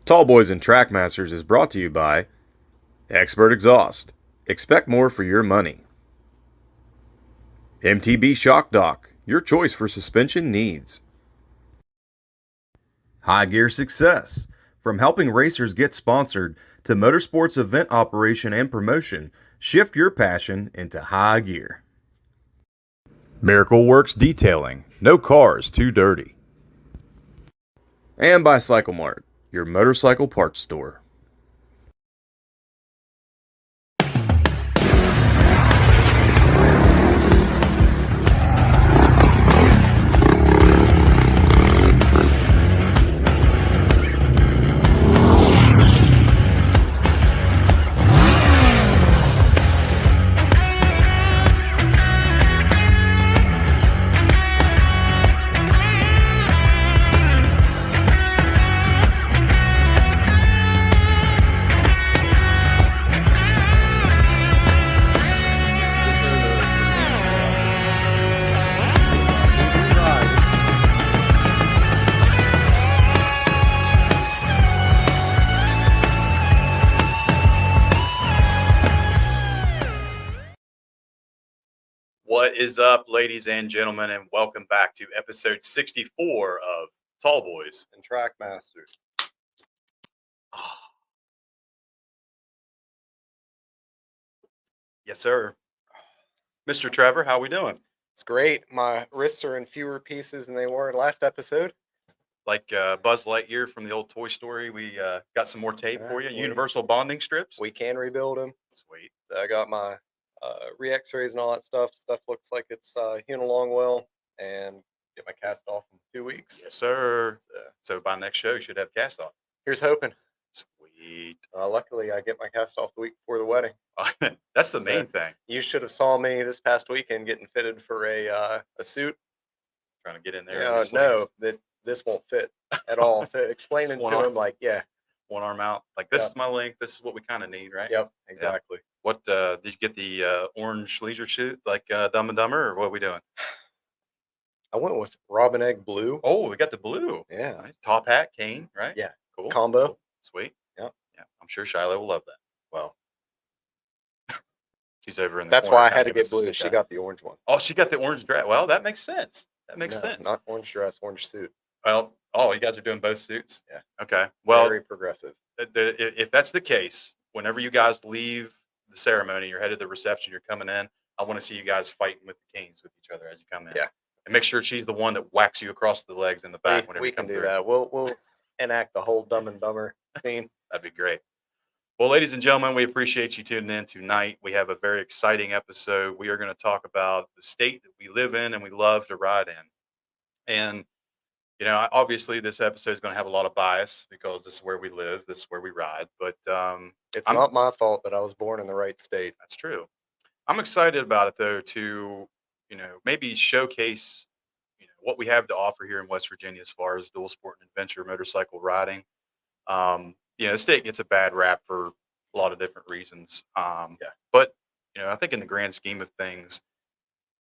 Tallboys and Trackmasters is brought to you by Expert Exhaust. Expect more for your money. MTB Shock Dock, your choice for suspension needs. High Gear Success. From helping racers get sponsored to motorsports event operation and promotion, shift your passion into high gear. Miracle Works Detailing. No cars too dirty. And by Cycle Mart, your motorcycle parts store. What is up, ladies and gentlemen, and welcome back to episode 64 of Tallboys and Trackmasters. Yes, sir. Mr. Trevor, how we doing? It's great. My wrists are in fewer pieces than they were last episode. Like Buzz Lightyear from the old Toy Story, we got some more tape for you. Universal bonding strips. We can rebuild them. Sweet. I got my re-x-rays and all that stuff. Stuff looks like it's healing along well, and get my cast off in 2 weeks. Yes, sir. So by next show, you should have cast off. Here's hoping. Sweet. Luckily, I get my cast off the week before the wedding. That's the main thing. You should have saw me this past weekend getting fitted for a suit. Trying to get in there. No, this won't fit at all. So explaining to him, like, one arm out. Like, this is my length. This is what we kind of need, right? Yep, exactly. Yeah. What did you get the orange leisure suit like Dumb and Dumber, or what are we doing? I went with Robin Egg Blue. Oh, we got the blue. Yeah. Nice. Top hat, cane, right? Yeah. Cool. Combo. Cool. Sweet. Yeah. Yeah. I'm sure Shiloh will love that. Well, she's over in the That's corner. why I had to get blue. She got the orange one. Oh, she got the orange dress. Well, that makes sense. That makes sense. Not orange dress, orange suit. Well, you guys are doing both suits? Yeah. Okay. Well, very progressive. If that's the case, whenever you guys leave the ceremony, you're headed to the reception, you're coming in, I want to see you guys fighting with the canes with each other as you come in. Yeah. And make sure she's the one that whacks you across the legs in the back whenever you come through. We can do that. We'll enact the whole Dumb and Dumber scene. That'd be great. Well, ladies and gentlemen, we appreciate you tuning in tonight. We have a very exciting episode. We are going to talk about the state that we live in and we love to ride in. And, you know, obviously this episode is going to have a lot of bias because this is where we live. This is where we ride. But it's not my fault that I was born in the right state. That's true. I'm excited about it, though, to, you know, maybe showcase, you know, what we have to offer here in West Virginia as far as dual sport and adventure motorcycle riding. You know, the state gets a bad rap for a lot of different reasons. But, you know, I think in the grand scheme of things,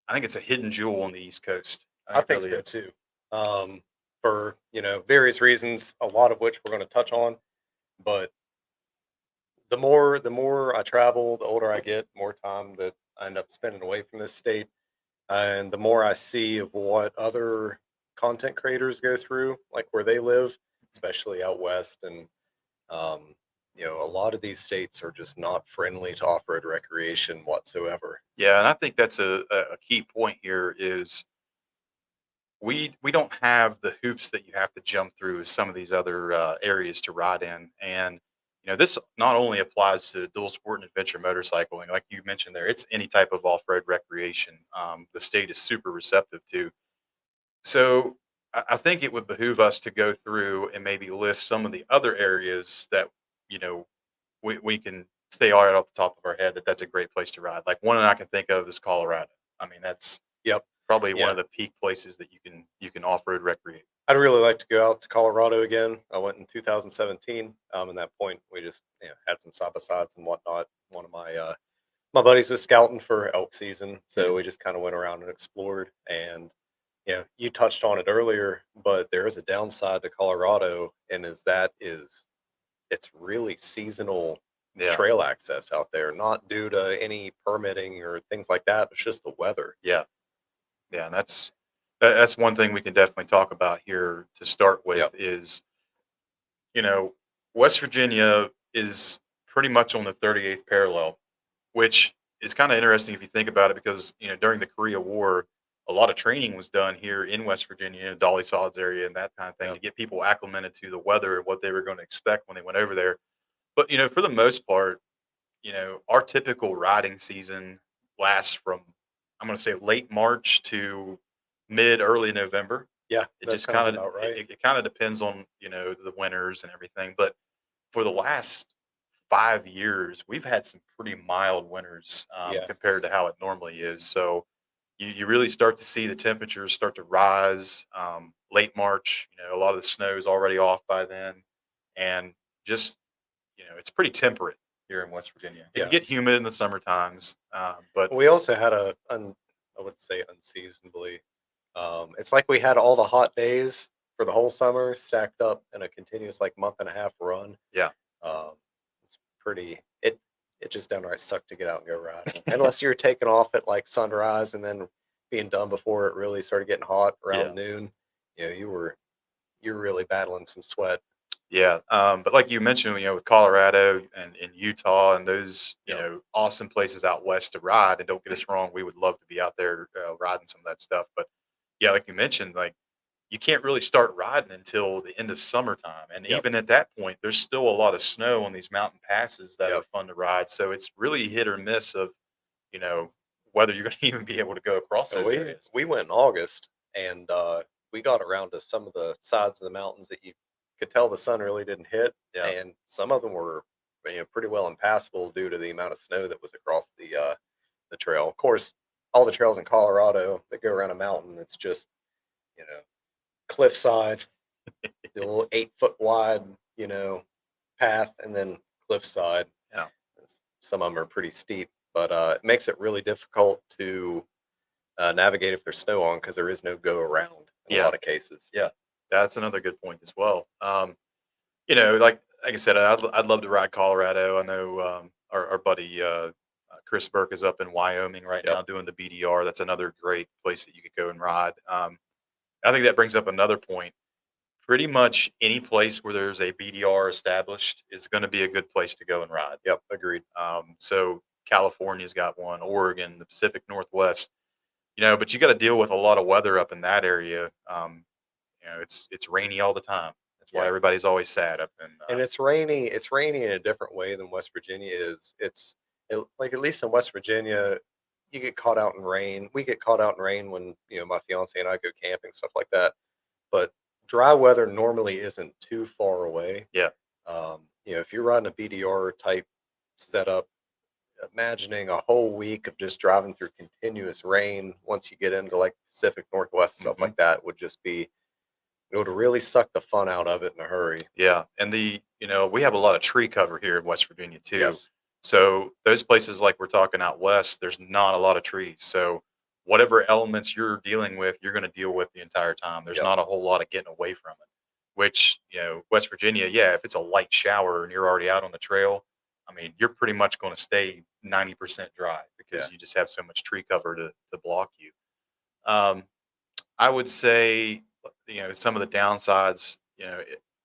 I think it's a hidden jewel on the East Coast. I think so too. For, you know, various reasons, a lot of which we're going to touch on. But the more I travel, the older I get, more time that I end up spending away from this state. And the more I see of what other content creators go through, like where they live, especially out west. And, you know, a lot of these states are just not friendly to off-road recreation whatsoever. Yeah, and I think that's a key point here is we don't have the hoops that you have to jump through as some of these other areas to ride in. And, you know, this not only applies to dual sport and adventure motorcycling, like you mentioned there, it's any type of off-road recreation. The state is super receptive to. So I think it would behoove us to go through and maybe list some of the other areas that, you know, we can say right off the top of our head that that's a great place to ride. Like one that I can think of is Colorado. I mean, that's probably one of the peak places that you can off-road recreate. I'd really like to go out to Colorado again. I went in 2017. And that point, we just had some side-by-sides and whatnot. One of my my buddies was scouting for elk season, so we just kind of went around and explored. And you touched on it earlier, but there is a downside to Colorado, and that is it's really seasonal Yeah, trail access out there, not due to any permitting or things like that. It's just the weather. yeah, yeah, and that's one thing we can definitely talk about here to start with Yep. is, you know, West Virginia is pretty much on the 38th parallel, which is kind of interesting if you think about it because, during the Korea War, a lot of training was done here in West Virginia, Dolly Sods area, and that kind of thing to Yep. get people acclimated to the weather and what they were going to expect when they went over there. But, for the most part, our typical riding season lasts from, I'm going to say late March to mid early November. Yeah, It that just sounds kind of about right. it kind of depends on, the winters and everything. But for the last 5 years, we've had some pretty mild winters Yeah. compared to how it normally is. So you really start to see the temperatures start to rise late March. A lot of the snow is already off by then, and just it's pretty temperate here in West Virginia. It can Yeah. get humid in the summer times, but We also had I would say unseasonably. It's like we had all the hot days for the whole summer stacked up in a continuous like month and a half run. yeah, Um, it's pretty. It just downright sucked to get out and go riding, unless you were taking off at like sunrise and then being done before it really started getting hot yeah. around noon. You were really battling some sweat. Yeah, but like you mentioned, with Colorado and Utah and those, Yep. awesome places out west to ride. And don't get us wrong, we would love to be out there riding some of that stuff. But yeah, like you mentioned, like you can't really start riding until the end of summertime, and Yep. even at that point, there's still a lot of snow on these mountain passes that are Yep. fun to ride. So it's really hit or miss of, you know, whether you're going to even be able to go across So those we areas. we went in August, and we got around to some of the sides of the mountains that you could tell the sun really didn't hit, Yeah, and some of them were pretty well impassable due to the amount of snow that was across the trail. Of course, all the trails in Colorado that go around a mountain, it's just you know cliffside, the little 8 foot wide path, and then cliffside. yeah, Some of them are pretty steep, but it makes it really difficult to navigate if there's snow on because there is no go around in a yeah, lot of cases. yeah. That's another good point as well. Like I said, I'd love to ride Colorado. I know our buddy Chris Burke is up in Wyoming right Yep. now doing the BDR. That's another great place that you could go and ride. I think that brings up another point. Pretty much any place where there's a BDR established is going to be a good place to go and ride. Yep. Agreed. So California's got one, Oregon, the Pacific Northwest. But you got to deal with a lot of weather up in that area. It's rainy all the time. That's why Yeah. everybody's always sad up in. And it's rainy. It's rainy in a different way than West Virginia is. Like at least in West Virginia, you get caught out in rain. We get caught out in rain when my fiance and I go camping, stuff like that. But dry weather normally isn't too far away. Yeah, If you're riding a BDR type setup, imagining a whole week of just driving through continuous rain once you get into like Pacific Northwest stuff hmm like that would just be it would really suck the fun out of it in a hurry. yeah, and we have a lot of tree cover here in West Virginia too. Yes. So those places like we're talking out west, there's not a lot of trees. So whatever elements you're dealing with, you're going to deal with the entire time. There's Yep. not a whole lot of getting away from it. Which West Virginia, yeah, if it's a light shower and you're already out on the trail, I mean, you're pretty much going to stay 90% dry Yeah. because you just have so much tree cover to block you. Um, I would say, some of the downsides,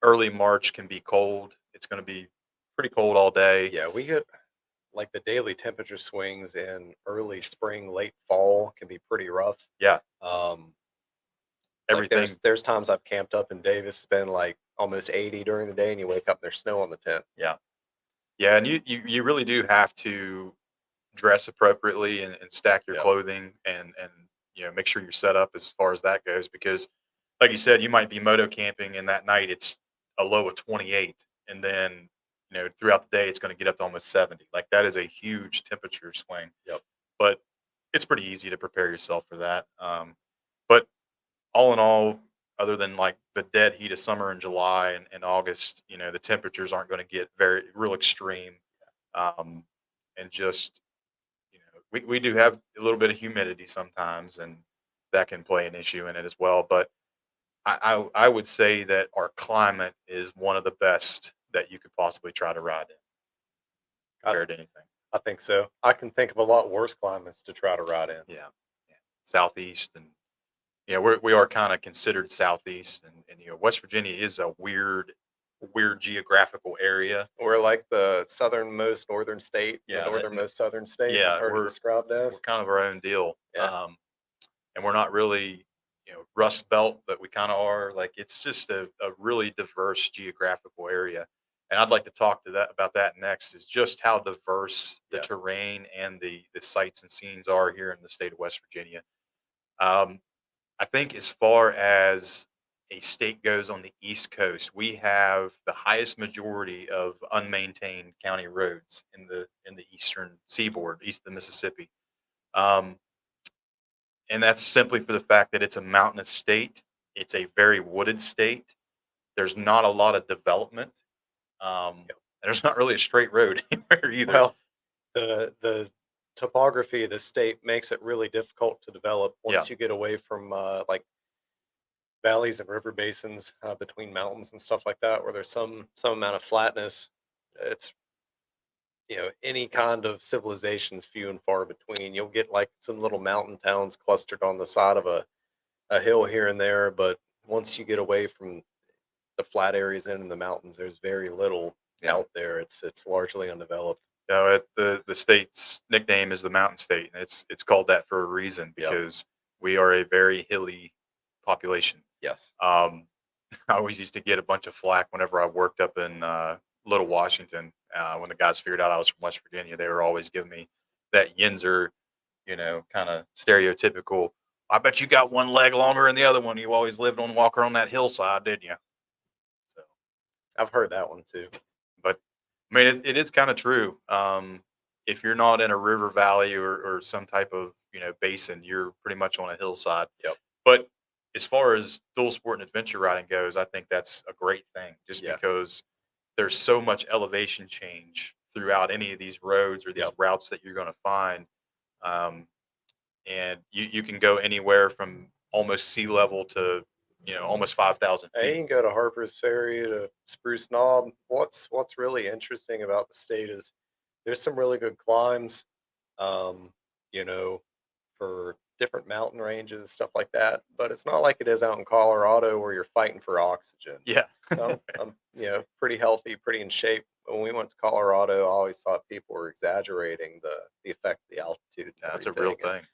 early March can be cold. It's going to be pretty cold all day. Yeah. We get like the daily temperature swings in early spring, late fall can be pretty rough. Yeah, Um, like there's everything. there's times I've camped up in Davis, it's been like almost 80 during the day, and you wake up and there's snow on the tent. Yeah, yeah, and you really do have to dress appropriately and stack your Yep. clothing and make sure you're set up as far as that goes because, like you said, you might be moto camping and that night it's a low of 28, and then throughout the day it's going to get up to almost 70. Like that is a huge temperature swing, Yep. but it's pretty easy to prepare yourself for that. But all in all, other than like the dead heat of summer in July and August, the temperatures aren't going to get very real extreme. Um, and just, we do have a little bit of humidity sometimes, and that can play an issue in it as well. But I would say that our climate is one of the best that you could possibly try to ride in I, compared to anything. I think so. I can think of a lot worse climates to try to ride in. Yeah, yeah. Southeast, and we are kind of considered southeast, and West Virginia is a weird geographical area. We're like the southernmost northern state, the Yeah, northernmost southern state. I've yeah, heard it described we're as. kind of our own deal. Yeah. And we're not really Rust Belt, but we kind of are. Like, it's just a really diverse geographical area, and I'd like to talk to that about that next. Is just how diverse the Yeah. terrain and the sights and scenes are here in the state of West Virginia. Um, I think as far as a state goes on the East Coast, we have the highest majority of unmaintained county roads in the eastern seaboard, east of the Mississippi. Um, and that's simply for the fact that it's a mountainous state. It's a very wooded state. There's not a lot of development. Yep. There's not really a straight road anywhere either. Well, the topography of the state makes it really difficult to develop Yeah, once you get away from like valleys and river basins between mountains and stuff like that, where there's some amount of flatness. It's any kind of civilization's few and far between. You'll get like some little mountain towns clustered on the side of a hill here and there, but once you get away from the flat areas and in the mountains, there's very little yeah. out there. It's largely undeveloped. The state's nickname is the Mountain State, and it's called that for a reason Yep. because we are a very hilly population. Yes. I always used to get a bunch of flack whenever I worked up in Little Washington. When the guys figured out I was from West Virginia, they were always giving me that Yinzer, kind of stereotypical. I bet you got one leg longer than the other one. You always lived on walking on that hillside, didn't you? So, I've heard that one too. but I mean, it is kind of true. If you're not in a river valley or some type of basin, you're pretty much on a hillside. Yep. But as far as dual sport and adventure riding goes, I think that's a great thing, just Yeah. because there's so much elevation change throughout any of these roads or these Yep. routes that you're going to find. Um, and you can go anywhere from almost sea level to almost 5,000 Hey, you feet. can go to Harper's Ferry to Spruce Knob. What's really interesting about the state is there's some really good climbs, um, you know, for different mountain ranges, stuff like that. But it's not like it is out in Colorado where you're fighting for oxygen. Yeah. So I'm pretty healthy, pretty in shape. When we went to Colorado, I always thought people were exaggerating the effect of the altitude. And That's a real everything. And thing.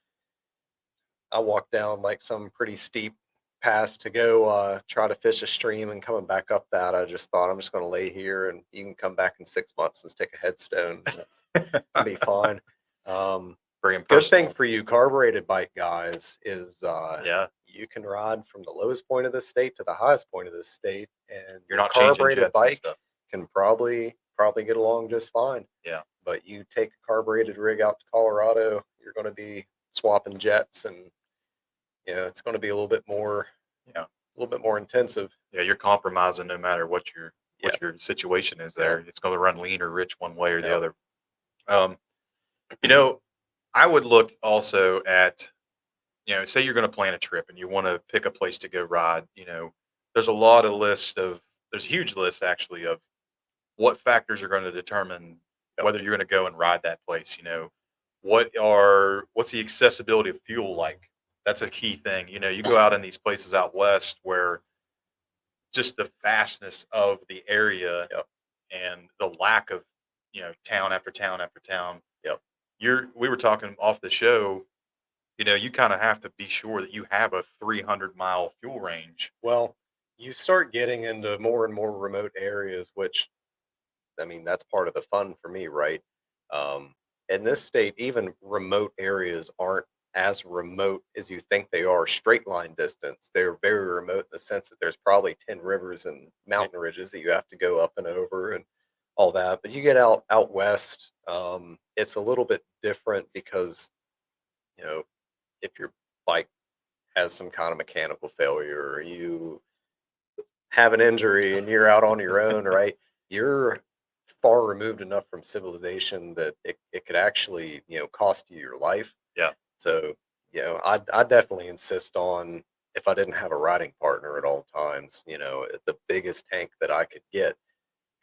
I walked down like some pretty steep pass to go try to fish a stream, and coming back up that, I just thought I'm just going to lay here and you can come back in 6 months and stick a headstone. And be fine. Very Good thing impersonal. for you carbureted bike guys is Yeah. you can ride from the lowest point of the state to the highest point of the state, and You're your not changing carbureted jets and bike stuff. can probably get along just fine. Yeah. But you take a carbureted rig out to Colorado, you're going to be swapping jets, and it's going to be a little bit more intensive. Yeah, you're compromising no matter what your situation is there. It's going to run lean or rich one way or the Yep. other. You know, I would look also at, say you're going to plan a trip and you want to pick a place to go ride. There's there's a huge list actually of what factors are going to determine Yep. whether you're going to go and ride that place. What's the accessibility of fuel like? That's a key thing. You go out in these places out west where just the vastness of the area Yep. and the lack of town after town after town. Yep. We were talking off the show. You kind of have to be sure that you have a 300-mile fuel range. Well, you start getting into more and more remote areas, which, I mean, that's part of the fun for me, right? In this state, even remote areas aren't as remote as you think they are straight line distance. They're very remote in the sense that there's probably 10 rivers and mountain ridges that you have to go up and over and all that. But you get out west, it's a little bit different because, if your bike has some kind of mechanical failure or you have an injury and you're out on your own, right? You're far removed enough from civilization that it could actually, cost you your life. Yeah. So, I definitely insist on, if I didn't have a riding partner at all times, the biggest tank that I could get,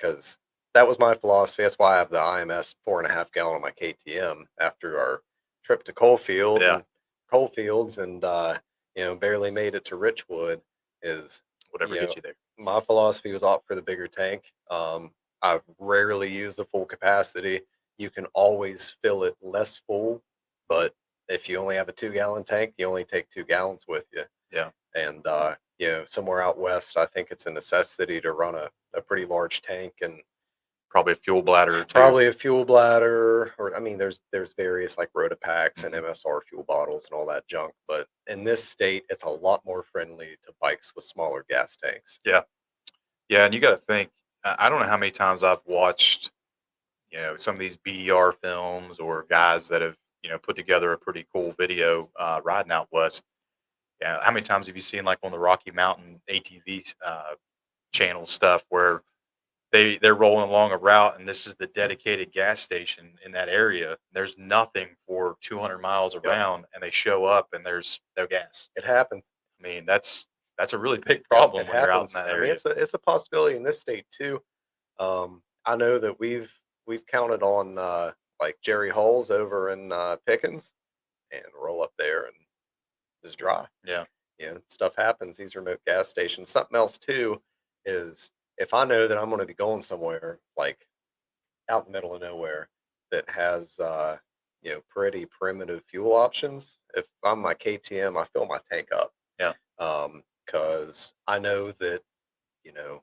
because that was my philosophy. That's why I have the IMS 4.5 gallon on my KTM after our trip to Yeah. Coalfields, and barely made it to Richwood. Is Whatever you gets know you there. my philosophy was opt for the bigger tank. I rarely use the full capacity. You can always fill it less full, but if you only have a 2 gallon tank, you only take 2 gallons with you. Yeah. And somewhere out west, I think it's a necessity to run a pretty large tank, and Probably a fuel bladder or two. probably a fuel bladder, or I mean, there's various like Rotapacks and Mhm. MSR fuel bottles and all that junk. But in this state, it's a lot more friendly to bikes with smaller gas tanks. Yeah. Yeah, and you gotta think, I don't know how many times I've watched, some of these BDR films or guys that have, put together a pretty cool video, riding out west. Yeah, how many times have you seen, like, on the Rocky Mountain ATV, channel stuff where they're rolling along a route, and this is the dedicated gas station in that area. There's nothing for 200 miles Yep, around, and they show up, and there's no gas. it happens. I mean, that's a really big Yep, problem it when you're out in happens. that I mean, area. it's a possibility in this state too. I know that we've counted on like Jerry Hulls over in Pickens, and roll up there and just dry. Yeah. Stuff happens. These remote gas stations. Something else too is if I know that I'm going to be going somewhere like out in the middle of nowhere that has pretty primitive fuel options. If I'm my KTM, I fill my tank up Yeah. because I know that you know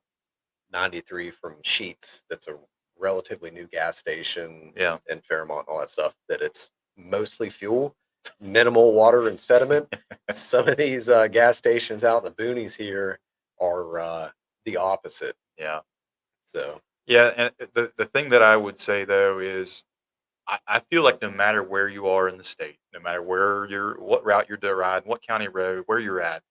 93 from Sheets, that's a relatively new gas station Yeah. in Fairmont and all that stuff, that it's mostly fuel, minimal water and sediment. Some of these gas stations out in the boonies here are the opposite. Yeah. So, Yeah, and the thing that I would say though is I feel like no matter where you are in the state, no matter what route you're riding, what county road, where you're at,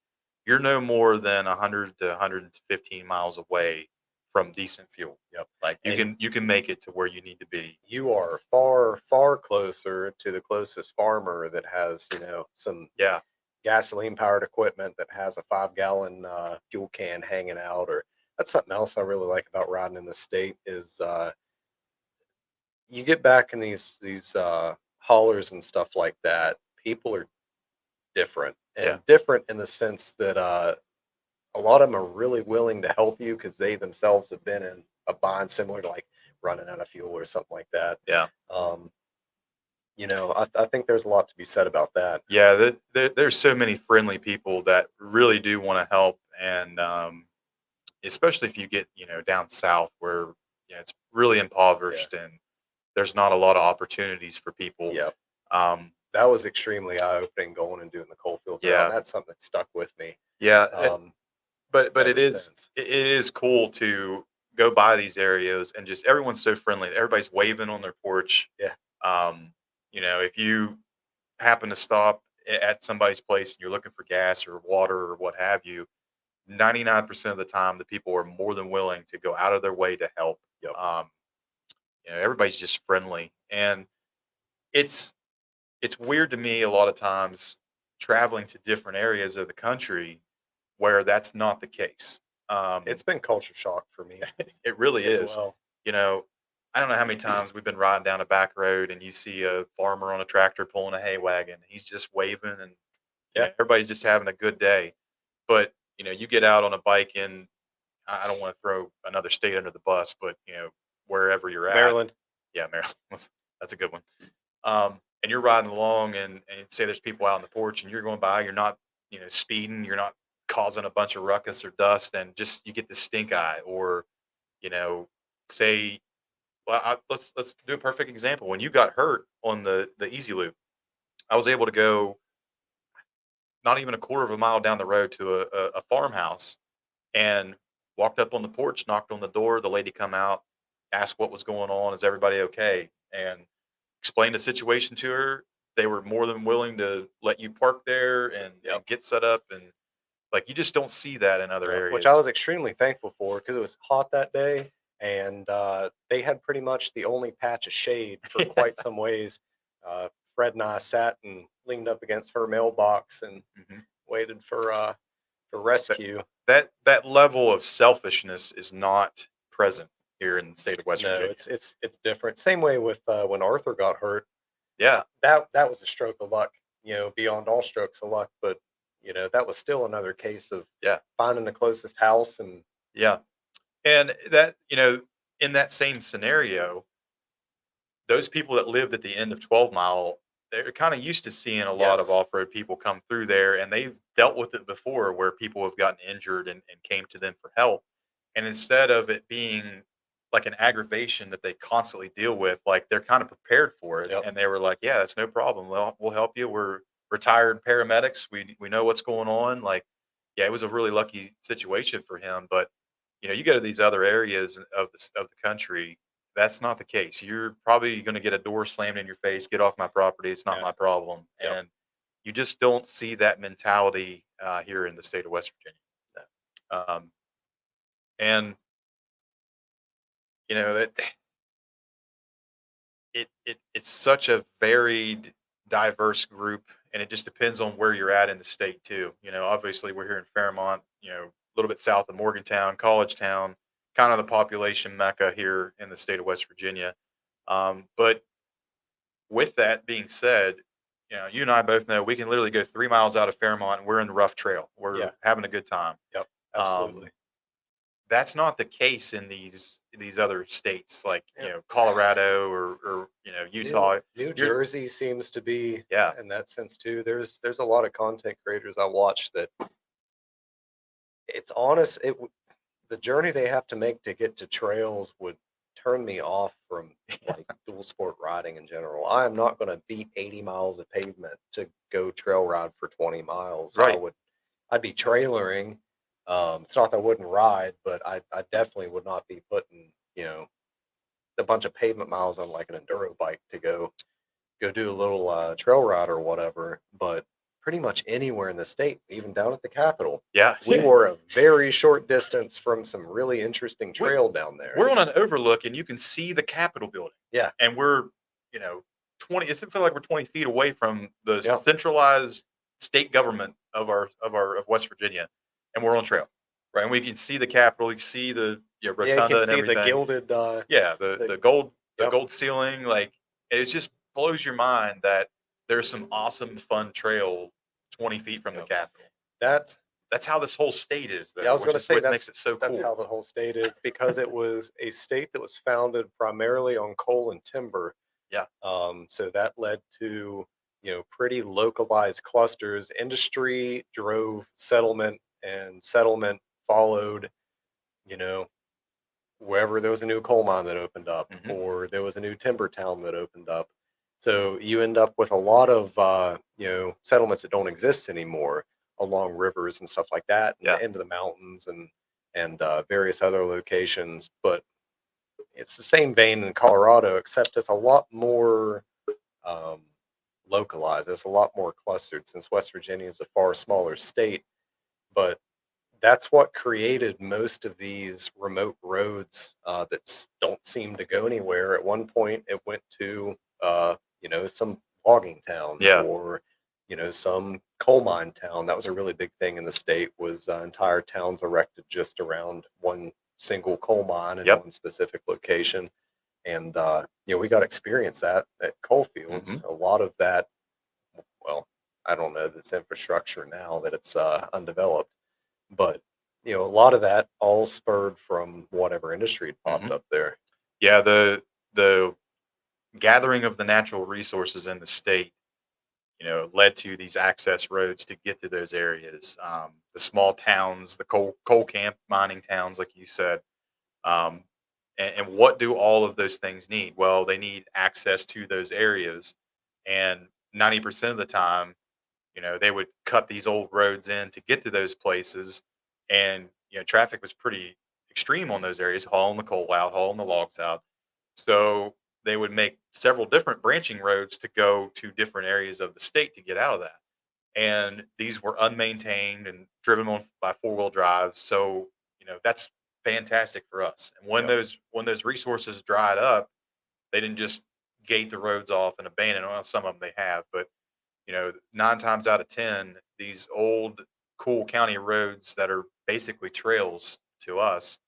you're no more than 100 to 115 miles away from decent fuel. yep. Like And you can make it to where you need to be. you are far, far closer to the closest farmer that has, some Yeah. gasoline powered equipment that has a 5 gallon fuel can hanging out. Or that's something else I really like about riding in the state is you get back in these haulers and stuff like that. People are different, Yeah. and different in the sense that a lot of them are really willing to help you because they themselves have been in a bind similar to like running out of fuel or something like that. Yeah. Um, I think there's a lot to be said about that. Yeah, there's so many friendly people that really do want to help, and especially if you get down south where it's really Yeah. impoverished and there's not a lot of opportunities for people. Yeah. Um, That was extremely eye opening going and doing the Coalfields route. yeah, And that's something that stuck with me yeah, um, but ever since. it is cool to go by these areas and just everyone's so friendly. Everybody's waving on their porch. Yeah. Um, if you happen to stop at somebody's place and you're looking for gas or water or what have you, 99% of the time the people are more than willing to go out of their way to help. Yep. Um, everybody's just friendly, and it's it's weird to me a lot of times traveling to different areas of the country where that's not the case. It's been culture shock for me It really as is. well. You know, I don't know how many times we've been riding down a back road and you see a farmer on a tractor pulling a hay wagon. He's just waving, and Yeah. everybody's just having a good day. But you get out on a bike in, I don't want to throw another state under the bus, but wherever you're at, Maryland. yeah, Maryland, that's a good one. And you're riding along, and say there's people out on the porch, and you're going by, you're not speeding, you're not causing a bunch of ruckus or dust, and just you get the stink eye, or you know say, well, let's do a perfect example. When you got hurt on the easy loop, I was able to go not even a quarter of a mile down the road to a farmhouse, and walked up on the porch, knocked on the door. The lady come out, asked what was going on, is everybody okay, and explained the situation to her. They were more than willing to let you park there and Yep. get set up, and like you just don't see that in other Yeah, which I areas. was extremely thankful for because it was hot that day, and they had pretty much the only patch of shade for quite some ways. Fred and I sat and leaned up against her mailbox and Mhm. waited for That rescue. that level of selfishness is not present here in the state of West No, Virginia. it's different. Same way with when Arthur got hurt. Yeah, That was a stroke of luck, beyond all strokes of luck. But that was still another case of yeah, finding the closest house and yeah. And that, in that same scenario, those people that lived at the end of 12 Mile, they're kind of used to seeing a lot of yes, off-road people come through there, and they've dealt with it before where people have gotten injured and came to them for help. And instead of it being like an aggravation that they constantly deal with, like they're kind of prepared for it. yep, And they were like, yeah, that's no problem. We'll help you. We're retired paramedics. We know what's going on. Like, yeah, it was a really lucky situation for him. But you go to these other areas of the country, that's not the case. You're probably going to get a door slammed in your face. Get off my property. It's not yeah, my problem. yep. And you just don't see that mentality here in the state of West Virginia. Um, and that it's such a varied, diverse group, and it just depends on where you're at in the state too. Obviously we're here in Fairmont. A little bit south of Morgantown, College Town, kind of the population mecca here in the state of West Virginia. But with that being said, you and I both know we can literally go 3 miles out of Fairmont and we're in the rough trail. We're Yeah. having a good time. Yep. Um, Absolutely. that's not the case in these other states like Yeah. Colorado or New Utah. New You're Jersey seems to be Yeah, in that sense too. There's a lot of content creators I watch that it's honest. The journey they have to make to get to trails would turn me off from like dual sport riding in general. I am not going to beat 80 miles of pavement to go trail ride for 20 miles. right. I'd be trailering. It's not that I wouldn't ride, but I definitely would not be putting, a bunch of pavement miles on like an enduro bike to go do a little trail ride or whatever. But pretty much anywhere in the state, even down at the Capitol, Yeah. we were a very short distance from some really interesting we, trail down there. we're on an overlook and you can see the Capitol building. Yeah, And we're, you know, 20, it doesn't feel like we're 20 feet away from the yeah, centralized state government of West Virginia. And we're on trail. Right. And we can see the Capitol, you can see the yeah. You rotunda can and see the everything. gilded, Yeah, the the the gold the yep, gold ceiling, like it just blows your mind that there's some awesome fun trail 20 feet from the yep. Capitol. That's That's how this whole state is Yeah, I though, was going which to is say what makes it so that's cool. how the whole state is because it was a state that was founded primarily on coal and timber. Yeah. So that led to pretty localized clusters. Industry drove settlement, and settlement followed. You know, wherever there was a new coal mine that opened up, Mhm. or there was a new timber town that opened up. So you end up with a lot of settlements that don't exist anymore along rivers and stuff like that, and Yeah. the end of the mountains and various other locations. But it's the same vein in Colorado, except it's a lot more um, localized. It's a lot more clustered since West Virginia is a far smaller state. But that's what created most of these remote roads that don't seem to go anywhere. At one point, it went to some logging town Yeah. or some coal mine town. That was a really big thing in the state. Was entire towns erected just around one single coal mine in Yep. one specific location, and we got to experience that at coal fields. Mhm. A lot of that, well, I don't know that's infrastructure now that it's undeveloped, but a lot of that all spurred from whatever industry had popped Mhm. up there. Yeah, the gathering of the natural resources in the state, led to these access roads to get to those areas. The small towns, the coal camp mining towns, like you said. Um, and what do all of those things need? Well, they need access to those areas, and 90% of the time, they would cut these old roads in to get to those places, and traffic was pretty extreme on those areas, hauling the coal out, hauling the logs out. So they would make several different branching roads to go to different areas of the state to get out of that. And these were unmaintained and driven on by four-wheel drives. So, that's fantastic for us. And when Yep. those resources dried up, they didn't just gate the roads off and abandon them. Well, some of them they have, but 9 times out of 10, these old cool county roads that are basically trails to us,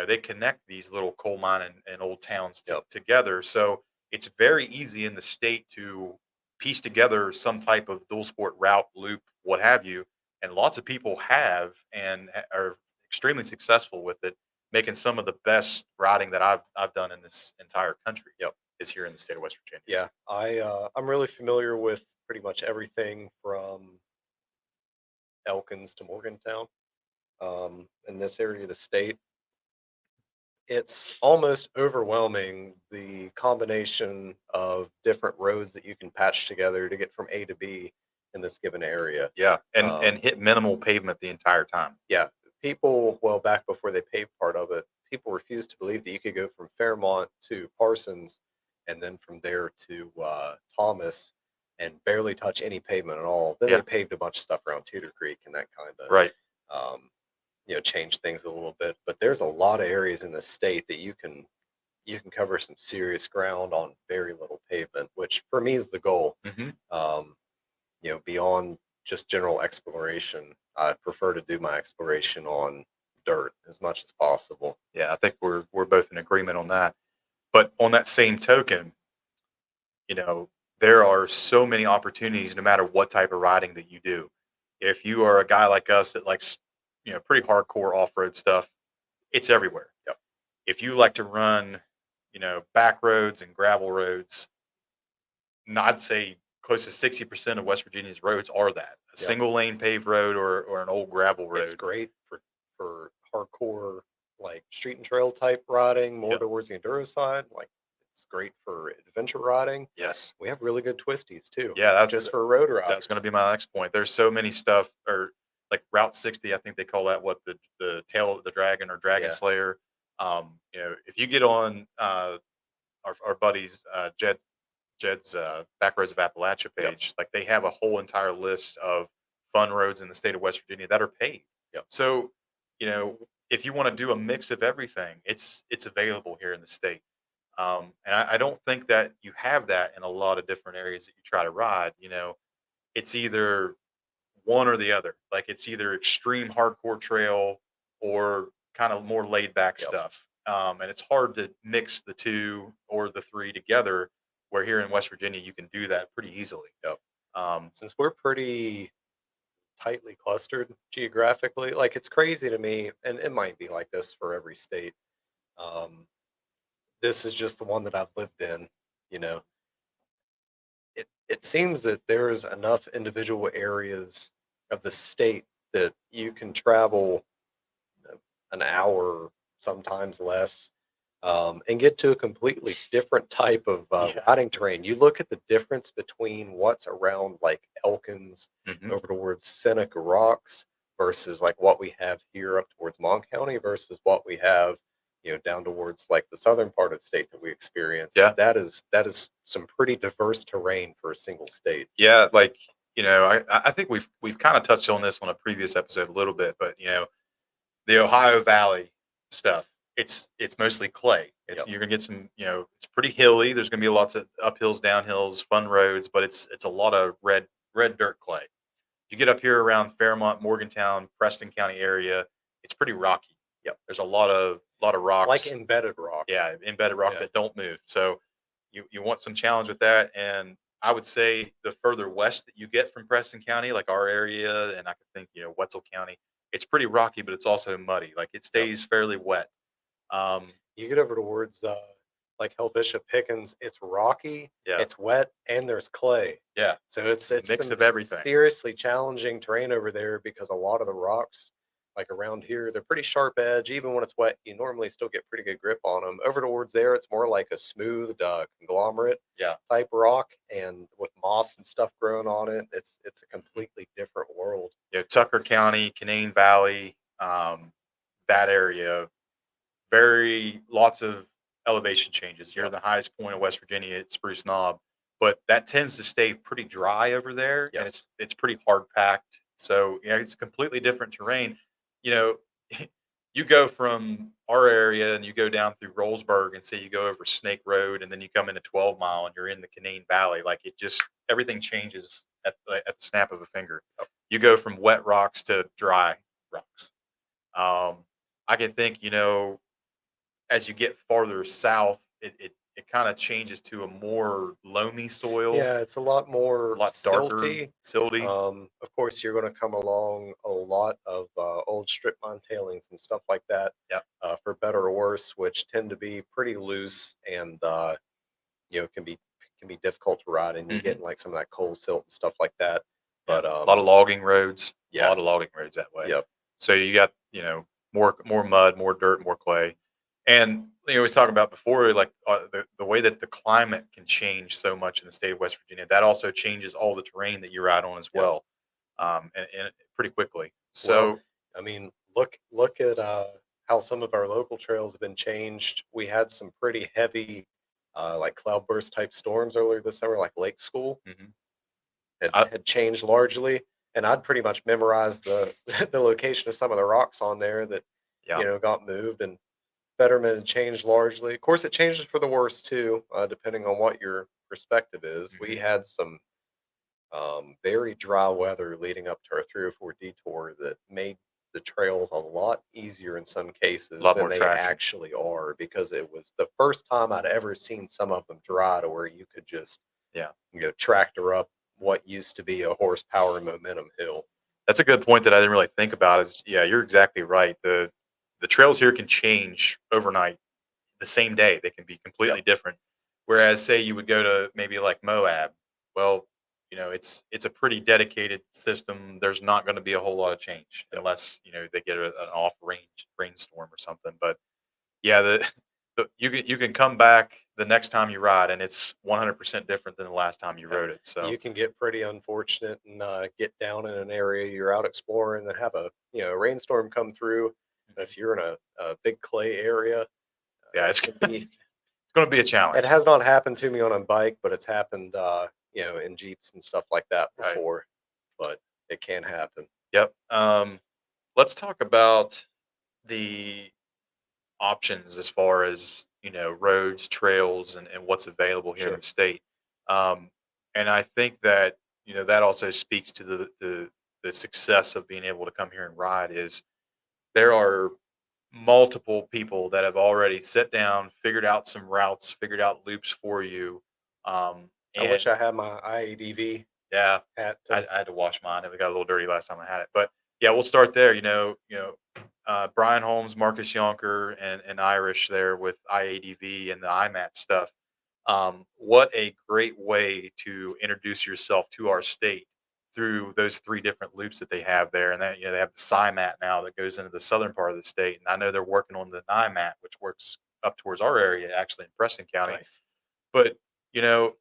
they connect these little coal mine and old towns Yep. together. So it's very easy in the state to piece together some type of dual sport route, loop, what have you. And lots of people have and are extremely successful with it, making some of the best riding that I've done in this entire country. Yep. Is here in the state of West Virginia. Yeah, I'm really familiar with pretty much everything from Elkins to Morgantown, in this area of the state. It's almost overwhelming the combination of different roads that you can patch together to get from A to B in this given area. Yeah, and Um, hit minimal pavement the entire time. yeah, people, well, back before they paved part of it, people refused to believe that you could go from Fairmont to Parsons and then from there to Thomas and barely touch any pavement at all. Then Yeah, they paved a bunch of stuff around Tudor Creek and that kind of right. changed things a little bit. But there's a lot of areas in the state that you can cover some serious ground on very little pavement, which for me is the goal. Hmm. Um, beyond just general exploration, I prefer to do my exploration on dirt as much as possible. Yeah, I think we're both in agreement on that. But on that same token, you know, there are so many opportunities no matter what type of riding that you do. If you are a guy like us that likes, pretty hardcore off-road stuff, it's everywhere. Yep. If you like to run, back roads and gravel roads, I'd say close to 60% of West Virginia's roads are that. A Yep. single lane paved road or an old gravel It's road. great for hardcore like street and trail type riding, more Yep. towards the enduro side. Like it's great for adventure riding. Yes. We have really good twisties too, Yeah, just for road that's going to riders. be my next point. There's so many stuff, or like Route 60. I think they call that what the tail of the dragon or dragon Yeah. slayer. If you get on our buddies Jed's Back Roads of Appalachia Yep. page, like they have a whole entire list of fun roads in the state of West Virginia that are paved. Yep. So, if you want to do a mix of everything, it's available here in the state. And I don't think that you have that in a lot of different areas that you try to ride. It's either one or the other. Like it's either extreme hardcore trail or kind of more laid back Yep. stuff. And it's hard to mix the two or the three together. Where here in West Virginia, you can do that pretty easily. Yep. Um, Since we're pretty tightly clustered geographically, like it's crazy to me, and it might be like this for every state. Um, this is just the one that I've lived in. You know, it seems that there is enough individual areas of the state that you can travel an hour, sometimes less, and get to a completely different type of yeah. riding terrain. You look at the difference between what's around like Elkins Hmm. over towards Seneca Rocks versus like what we have here up towards Mon County versus what we have, down towards like the southern part of the state that we experience. Yeah. That is some pretty diverse terrain for a single state. Yeah. Like, I think we've kind of touched on this on a previous episode a little bit, but the Ohio Valley stuff, it's mostly clay. Yep. You're gonna get some, it's pretty hilly. There's gonna be lots of uphills, downhills, fun roads, but it's a lot of red dirt clay. You get up here around Fairmont, Morgantown, Preston County area, it's pretty rocky. Yep. There's a lot of rocks. Like embedded rock. Yeah, embedded rock Yeah. that don't move. So you want some challenge with that. And I would say the further west that you get from Preston County, like our area, and I could think, Wetzel County, it's pretty rocky, but it's also muddy. Like it Yep. stays fairly wet. Um, You get over towards like Helvetia Pickens, it's rocky, yeah, it's wet, and there's clay. yeah, So it's mix some of everything. seriously challenging terrain over there because a lot of the rocks, like around here, they're pretty sharp edge. Even when it's wet, you normally still get pretty good grip on them. Over towards there, it's more like a smooth conglomerate Yeah, type rock, and with moss and stuff growing on it, it's a completely different world. Tucker County, Canaan Valley, that area, very lots of elevation changes. You're Yep. the highest point of West Virginia at Spruce Knob, but that tends to stay pretty dry over there, and Yes. it's pretty hard packed. So it's a completely different terrain. You know, you go from our area and you go down through Rollsburg and say you go over Snake Road and then you come into 12 Mile and you're in the Canaan Valley. Like it just everything changes at the snap of a finger. You go from wet rocks to dry rocks. I can think, as you get farther south, it kind of changes to a more loamy soil, Yeah, it's a lot a more lot darker, silty. silty. Of course, you're going to come along a lot of old strip mine tailings and stuff like that, Yep. for better or worse, which tend to be pretty loose and can be difficult to ride, and you get Hmm. in like some of that coal silt and stuff like that. Yeah. But A lot of logging roads. A yeah, lot of logging roads that way. yep, So you got, more mud, more dirt, more clay. And we was talking about before, like the way that the climate can change so much in the state of West Virginia. That also changes all the terrain that you ride on as yep. well, and pretty quickly. Well, So I mean, look at how some of our local trails have been changed. We had some pretty heavy, like cloudburst type storms earlier this summer, like Lake School mhm. I, had changed largely, and I'd pretty much memorized the the location of some of the rocks on there that yeah. got moved, and Betterment had changed largely. Of course, it changes for the worse too, depending on what your perspective is. We Hmm. had some very dry weather leading up to our 3 or 4 detour that made the trails a lot easier in some A cases lot than more they traction. actually are, because it was the first time I'd ever seen some of them dry to where you could just Yeah. tractor up what used to be a horsepower momentum hill. That's a good point that I didn't really think about. Is yeah, you're exactly right. The trails here can change overnight, the same day. They can be completely Yep. different. Whereas, say you would go to maybe like Moab, well, it's a pretty dedicated system. There's not going to be a whole lot of change Yep. unless they get an off range rainstorm or something. But yeah, you can come back the next time you ride, and it's 100% different than the last time you Yeah. rode it. So You can get pretty unfortunate and get down in an area you're out exploring and have a rainstorm come through. And mhm. if you're in a big clay area, Yeah, it it's can be. it's going to be a It challenge. has not happened to me on a bike, but it's happened, in Jeeps and stuff like that Right. before. But it can happen. Yep. Let's talk about the options as far as roads, trails, and what's available here in Sure. the state. Um, and I think that that also speaks to the success of being able to come here and ride. Is there are multiple people that have already sat down, figured out some routes, figured out loops for you. I wish And I had my IADV yeah, hat. I had to wash mine. It got a little dirty last time I had it, but yeah, we'll start there. Brian Holmes, Marcus Yonker, and Irish there with IADV and the IMAT stuff. What a great way to introduce yourself to our state through those three different loops that they have there, and then they have the SIMAT now that goes into the southern part of the state, and I know they're working on the NIMAT, which works up towards our area, actually in Preston County. Nice. But you know,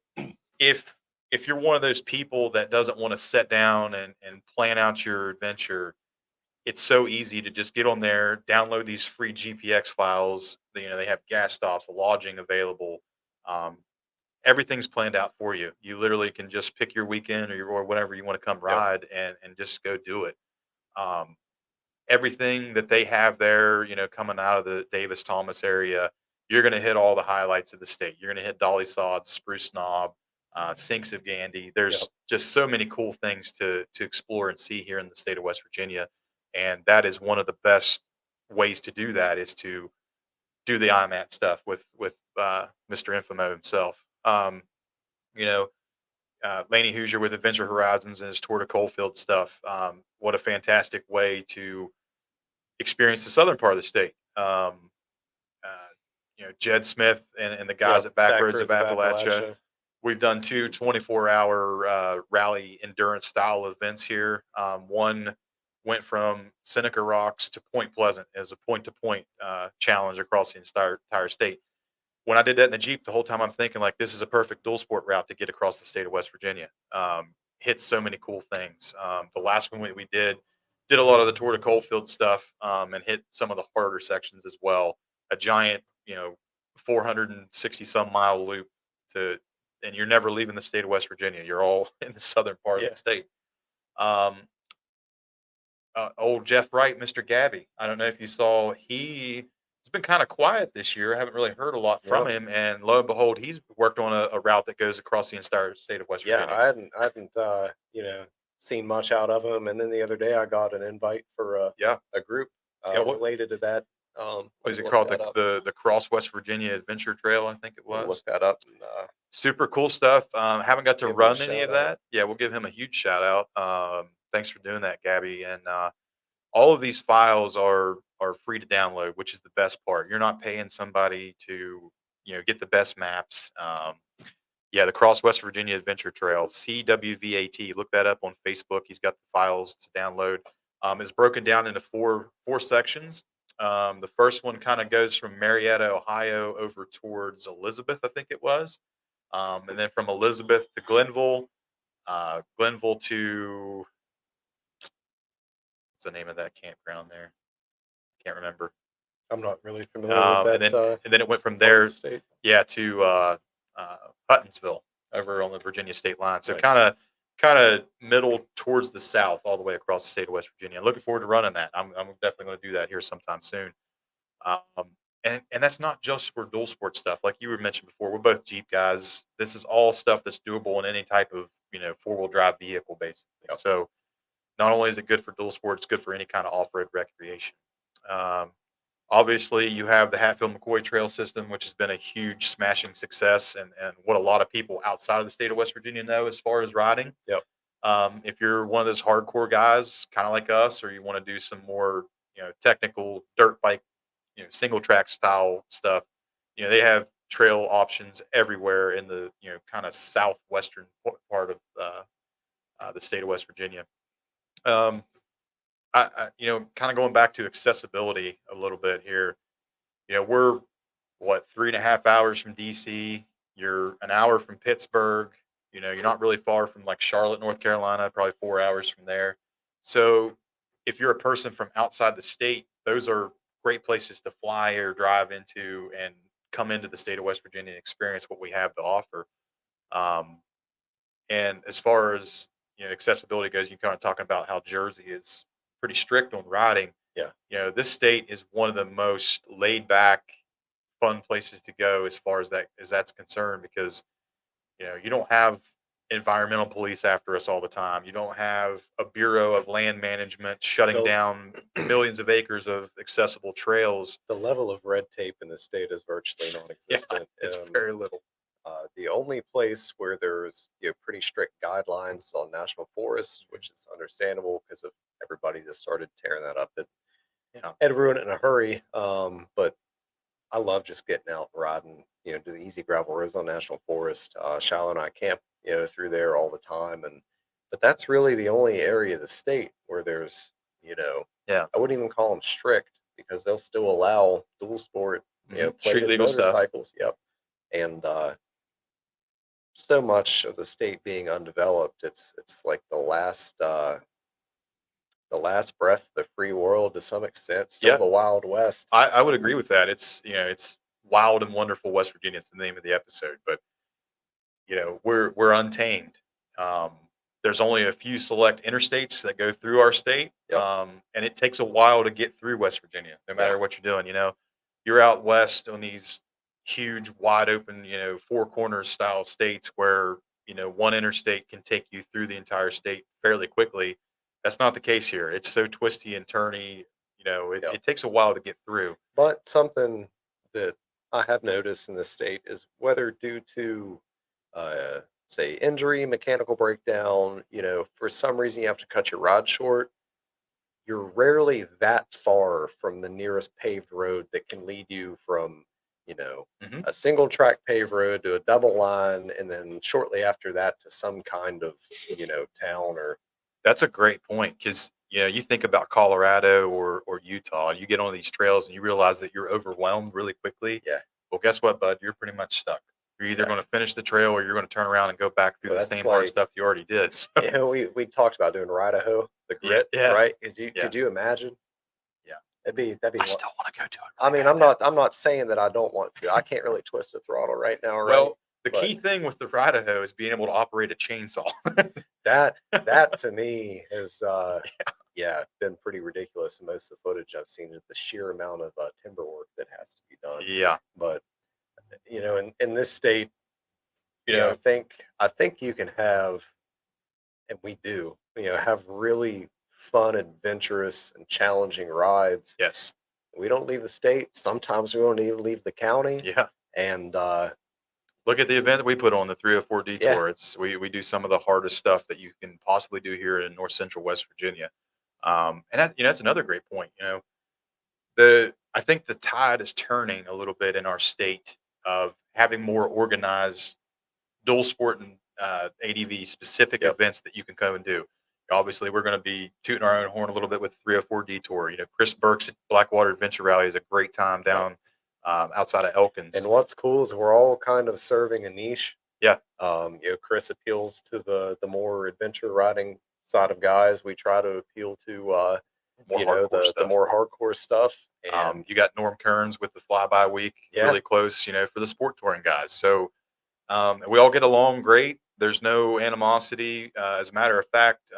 if if you're one of those people that doesn't want to sit down and plan out your adventure, it's so easy to just get on there, download these free GPX files. They have gas stops, lodging available. Um, Everything's planned out for you. You literally can just pick your weekend or whenever you want to come Yep. ride and just go do it. Um, Everything that they have there, coming out of the Davis Thomas area, you're going to hit all the highlights of the state. You're going to hit Dolly Sod, Spruce Knob, Sinks of Gandy. Yep. There's just so many cool things to explore and see here in the state of West Virginia, and that is one of the best ways to do that is to do the IMAT stuff with Mr. Infamo himself. You know, Laney Hoosier with Adventure Horizons and his tour to Coalfield stuff. What a fantastic way to experience the southern part of the state. Jed Smith and the guys Yep. at Backroads of Backroads of Appalachia. Appalachia. We've done two 24-hour rally endurance style events here. One went from Seneca Rocks to Point Pleasant as a point to point challenge across the entire state. When I did that in the Jeep, the whole time I'm thinking like this is a perfect dual sport route to get across the state of West Virginia. Hit so many cool things. The last one we did a lot of the Tour to Coalfield stuff and hit some of the harder sections as well. A giant, 460 some mile loop to, and you're never leaving the state of West Virginia. You're all in the southern part of Yeah. the state. Um, Old Jeff Wright, Mr. Gabby. I don't know if you saw, he's been kind of quiet this year. I haven't really heard a lot from Yep. him. And lo and behold, he's worked on a route that goes across the entire state of West Yeah. Virginia. I hadn't seen much out of him, and then the other day I got an invite for Yeah. a group Yeah. related to that What is Let it me look called? that up. The Cross West Virginia Adventure Trail, I think it Let me was. look that up. And, Super cool stuff. Haven't got to give him a run any of shout out. that. Yeah, we'll give him a huge shout out. Thanks for doing that, Gabby. And all of these files are free to download, which is the best part. You're not paying somebody to get the best maps. Yeah, the Cross West Virginia Adventure Trail, CWVAT. Look that up on Facebook. He's got the files to download. It's broken down into four sections. The first one kind of goes from Marietta, Ohio, over towards Elizabeth, I think it was, and then from Elizabeth to Glenville, Glenville to what's the name of that campground there? Can't remember. I'm not really familiar with And that then and then it went from part of there, the state. yeah, to uh, Huttonsville over on the Virginia state line. So Nice. kind of middle towards the south, all the way across the state of West Virginia. Looking forward to running that. I'm definitely going to do that here sometime soon. Um, and that's not just for dual sport stuff, like you were mentioned before. We're both Jeep guys. This is all stuff that's doable in any type of 4-wheel drive vehicle, basically. Yep. So not only is it good for dual sport, it's good for any kind of off road recreation. Um, Obviously, you have the Hatfield McCoy Trail system, which has been a huge smashing success, and what a lot of people outside of the state of West Virginia know as far as riding. Yep. If you're one of those hardcore guys, kind of like us, or you want to do some more, technical dirt bike, single track style stuff, they have trail options everywhere in the, kind of southwestern part of the state of West Virginia. Um, kind of going back to accessibility a little bit here. We're what 3.5 hours from DC. You're an hour from Pittsburgh. You're not really far from like Charlotte, North Carolina, probably 4 hours from there. So if you're a person from outside the state, those are great places to fly or drive into and come into the state of West Virginia and experience what we have to offer. Um, and as far as accessibility goes, you kind of talking about how Jersey is pretty strict on riding. Yeah. This state is one of the most laid back, fun places to go as far as that's concerned, because you don't have environmental police after us all the time. You don't have a bureau of land management shutting The down millions of acres of accessible trails. the level of red tape in the state is virtually Yeah, non-existent. it's very little. The only place where there's pretty strict guidelines on national forests, which is understandable because of everybody just started tearing that up. It Yeah, had to ruin it in a hurry. But I love just getting out and riding, do the easy gravel roads on national forest. Shiloh and I camp, through there all the time, but that's really the only area of the state where there's, yeah. I wouldn't even call them strict because they'll still allow dual sport, Street plated legal stuff. motorcycles. Yep. And so much of the state being undeveloped, it's like the last breath of the free world to some extent, still Yeah, the Wild West. I would agree with that. It's wild and wonderful West Virginia. It's the name of the episode, but we're untamed. Um, there's only a few select interstates that go through our state, Yep. And it takes a while to get through West Virginia, no matter what you're doing. You're out west on these huge, wide open, four corners style states where one interstate can take you through the entire state fairly quickly. That's not the case here. It's so twisty and turny. Yep. It takes a while to get through. But something that I have noticed in this state is whether due to, say, injury, mechanical breakdown, for some reason you have to cut your ride short, you're rarely that far from the nearest paved road that can lead you from, Mhm. a single track paved road to a double line, and then shortly after that to some kind of, town or, That's a great point, because you think about Colorado or Utah, and you get on these trails and you realize that you're overwhelmed really quickly. yeah. Well, guess what, bud? You're pretty much stuck. You're either Yeah. going to finish the trail or you're going to turn around and go back through Well, the that's same hard like, stuff you already did. So, we talked about doing Idaho, the yeah, grit, yeah, right? Could you yeah, could you imagine? yeah. That'd be I what? still want to go do it. I Really mean, bad now. I'm not saying that I don't want to. I can't really twist the throttle right now, right? Well, the But key thing with the Idaho is being able to operate a chainsaw. that to me has Yeah. yeah, been pretty ridiculous. And most of the footage I've seen is the sheer amount of timber work that has to be done. Yeah. But in this state, You know, I think you can have, and we do, have really fun, adventurous, and challenging rides yes. We don't leave the state. Sometimes we won't even leave the county. Yeah. And Look at the event that we put on, the 304 yeah, detour. We do some of the hardest stuff that you can possibly do here in north central West Virginia. And that's another great point. I think the tide is turning a little bit in our state of having more organized dual sport and ADV specific yep, events that you can come and do. Obviously, we're going to be tooting our own horn a little bit with 304 Detour. Chris Burke's Blackwater Adventure Rally is a great time yep. down outside of Elkins. And what's cool is we're all kind of serving a niche. Yeah, Chris appeals to the more adventure riding side of guys. We try to appeal to more hardcore the stuff. more hardcore stuff. And You got Norm Kearns with the Flyby Week, yeah, really close, for the sport touring guys. So we all get along great. There's no animosity. As a matter of fact,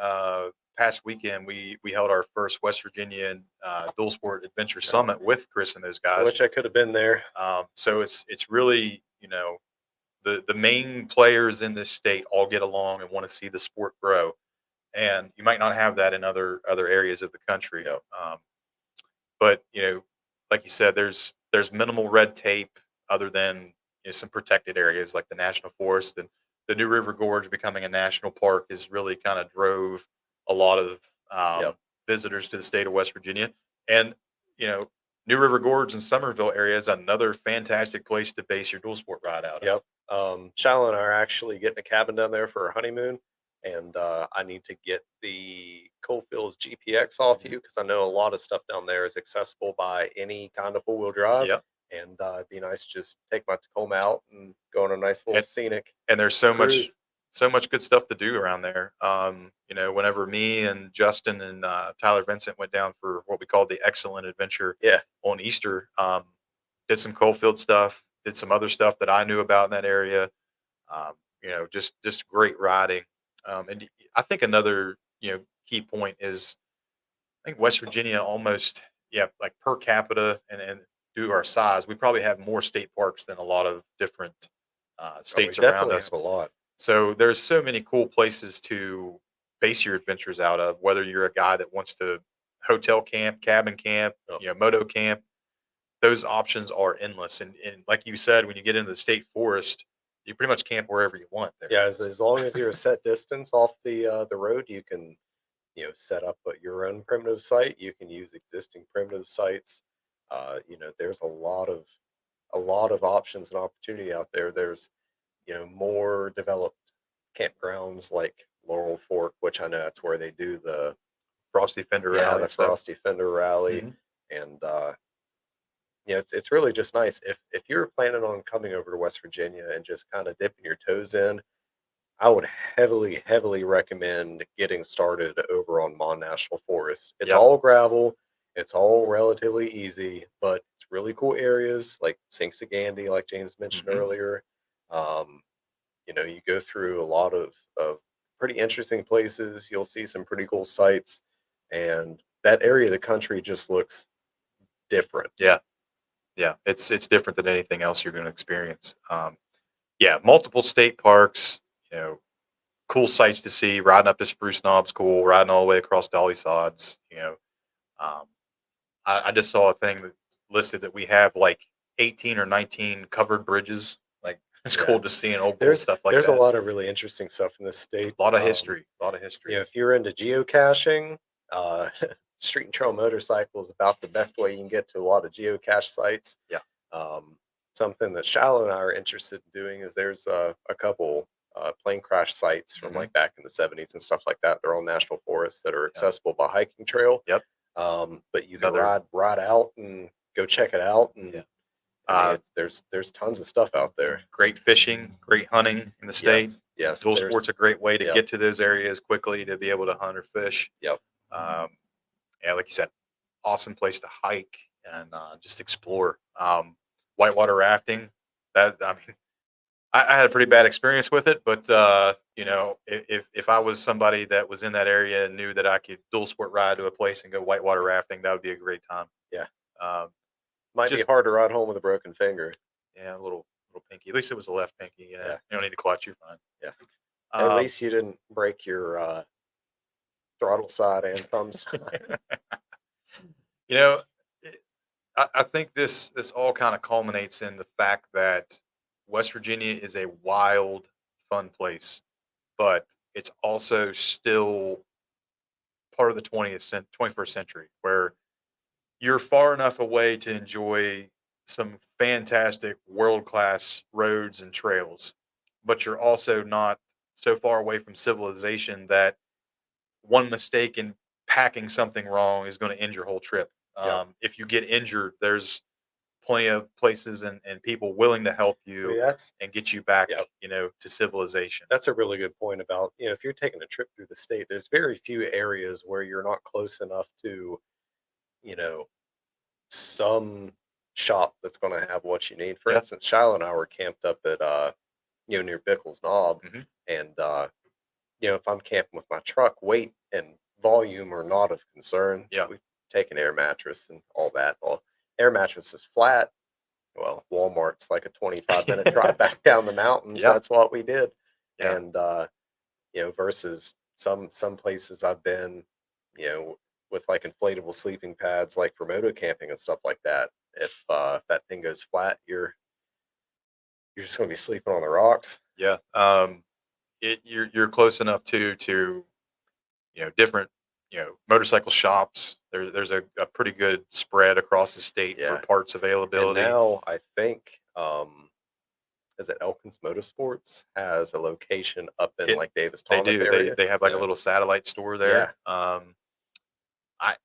past weekend we held our first West Virginia dual sport adventure summit with Chris and those I guys. wish I could have been there. So it's really the main players in this state all get along and want to see the sport grow, and you might not have that in other areas of the country. Yep. But like you said, there's minimal red tape other than some protected areas like the national forest, and the New River Gorge becoming a national park has really kind of drove a lot of Yep. visitors to the state of West Virginia. And New River Gorge and Somerville area is another fantastic place to base your dual sport ride out of. Yep. Shallow and I are actually getting a cabin down there for our honeymoon, and I need to get the Coalfields GPX off you because I know a lot of stuff down there is accessible by any kind of four-wheel drive. Yep. And it'd be nice to just take my Tacoma out and go on a nice little And, scenic and there's so cruise. much good stuff to do around there. Whenever me and Justin and Tyler Vincent went down for what we called the Excellent Adventure Yeah. on Easter, did some Coalfield stuff, did some other stuff that I knew about in that area. Just great riding. And I think another key point is I think West Virginia almost like per capita and due to our size, we probably have more state parks than a lot of different states We around definitely us. have a lot. So there's so many cool places to base your adventures out of, whether you're a guy that wants to hotel camp, cabin camp, Yep. moto camp. Those options are endless. And like you said, when you get into the state forest, you pretty much camp wherever you want there. Yeah, as long as you're a set distance off the road, you can set up your own primitive site. You can use existing primitive sites. There's a lot of options and opportunity out there. There's more developed campgrounds like Laurel Fork, which I know that's where they do the Frosty Fender Rally. the And stuff. Frosty Fender Rally, Mhm. and it's really just nice if you're planning on coming over to West Virginia and just kind of dipping your toes in. I would heavily recommend getting started over on Mon National Forest. It's Yep. all gravel. It's all relatively easy, but it's really cool areas like Sinks of Gandy, like James mentioned Mhm. earlier. You go through a lot of pretty interesting places. You'll see some pretty cool sights, and that area of the country just looks different. Yeah. Yeah. It's different than anything else you're going to experience. Multiple state parks, cool sights to see. Riding up to Spruce Knob's cool. Riding all the way across Dolly Sods. Um, I just saw a thing that listed that we have like 18 or 19 covered bridges. Like it's Yeah. cool to see old cool There's stuff like there's that. a lot of really interesting stuff in this state. A lot of history. A lot of history. If you're into geocaching, uh, street and trail motorcycle is about the best way you can get to a lot of geocache sites. Yeah. Something that Shallow and I are interested in doing is there's a couple plane crash sites from Mhm. like back in the 70s and stuff like that. They're all national forests that are Yeah. accessible by hiking trail. Yep. But you can Another- ride out and go check it out. And Yeah. I mean, there's tons of stuff out there. Great fishing, great hunting in the state. Yes. Dual sport's a great way to Yep. get to those areas quickly to be able to hunt or fish. Yep. Like you said, awesome place to hike and just explore. Whitewater rafting. I had a pretty bad experience with it, but if I was somebody that was in that area and knew that I could dual sport ride to a place and go whitewater rafting, that would be a great time. Yeah. Um, Might be just- hard to ride home with a broken finger. yeah, a little pinky. At least it was a left pinky. Yeah. You don't need to clutch. You're fine. Yeah. At Um, least you didn't break your throttle side and thumb side. you know, I think this all kind of culminates in the fact that West Virginia is a wild, fun place, but it's also still part of the 21st century where you're far enough away to enjoy some fantastic world class roads and trails, but you're also not so far away from civilization that one mistake in packing something wrong is going to end your whole trip. Yep. If you get injured, there's plenty of places and people willing to help I mean, you that's and get you back, yeah, to civilization. that's a really good point about, if you're taking a trip through the state, there's very few areas where you're not close enough to, you know, some shop that's going to have what you need. For Yeah. instance, Shiloh and I were camped up at near Bickles Knob, Hmm. and if I'm camping with my truck, weight and volume are not of concern. So Yeah. we take an air mattress and all that. Well, air mattress is flat. Well, Walmart's like a 25-minute drive back down the mountain, so Yeah. that's what we did. Yeah. And versus some places I've been, you know, with like inflatable sleeping pads, like for moto camping and stuff like that. If that thing goes flat, you're just gonna be sleeping on the rocks. Yeah. You're close enough to different motorcycle shops. There's a pretty good spread across the state for Yeah. parts And availability. now I think is it Elkins Motorsports has a location up in It like Davis They Thomas do. They area. they have like a So little satellite store there. yeah, I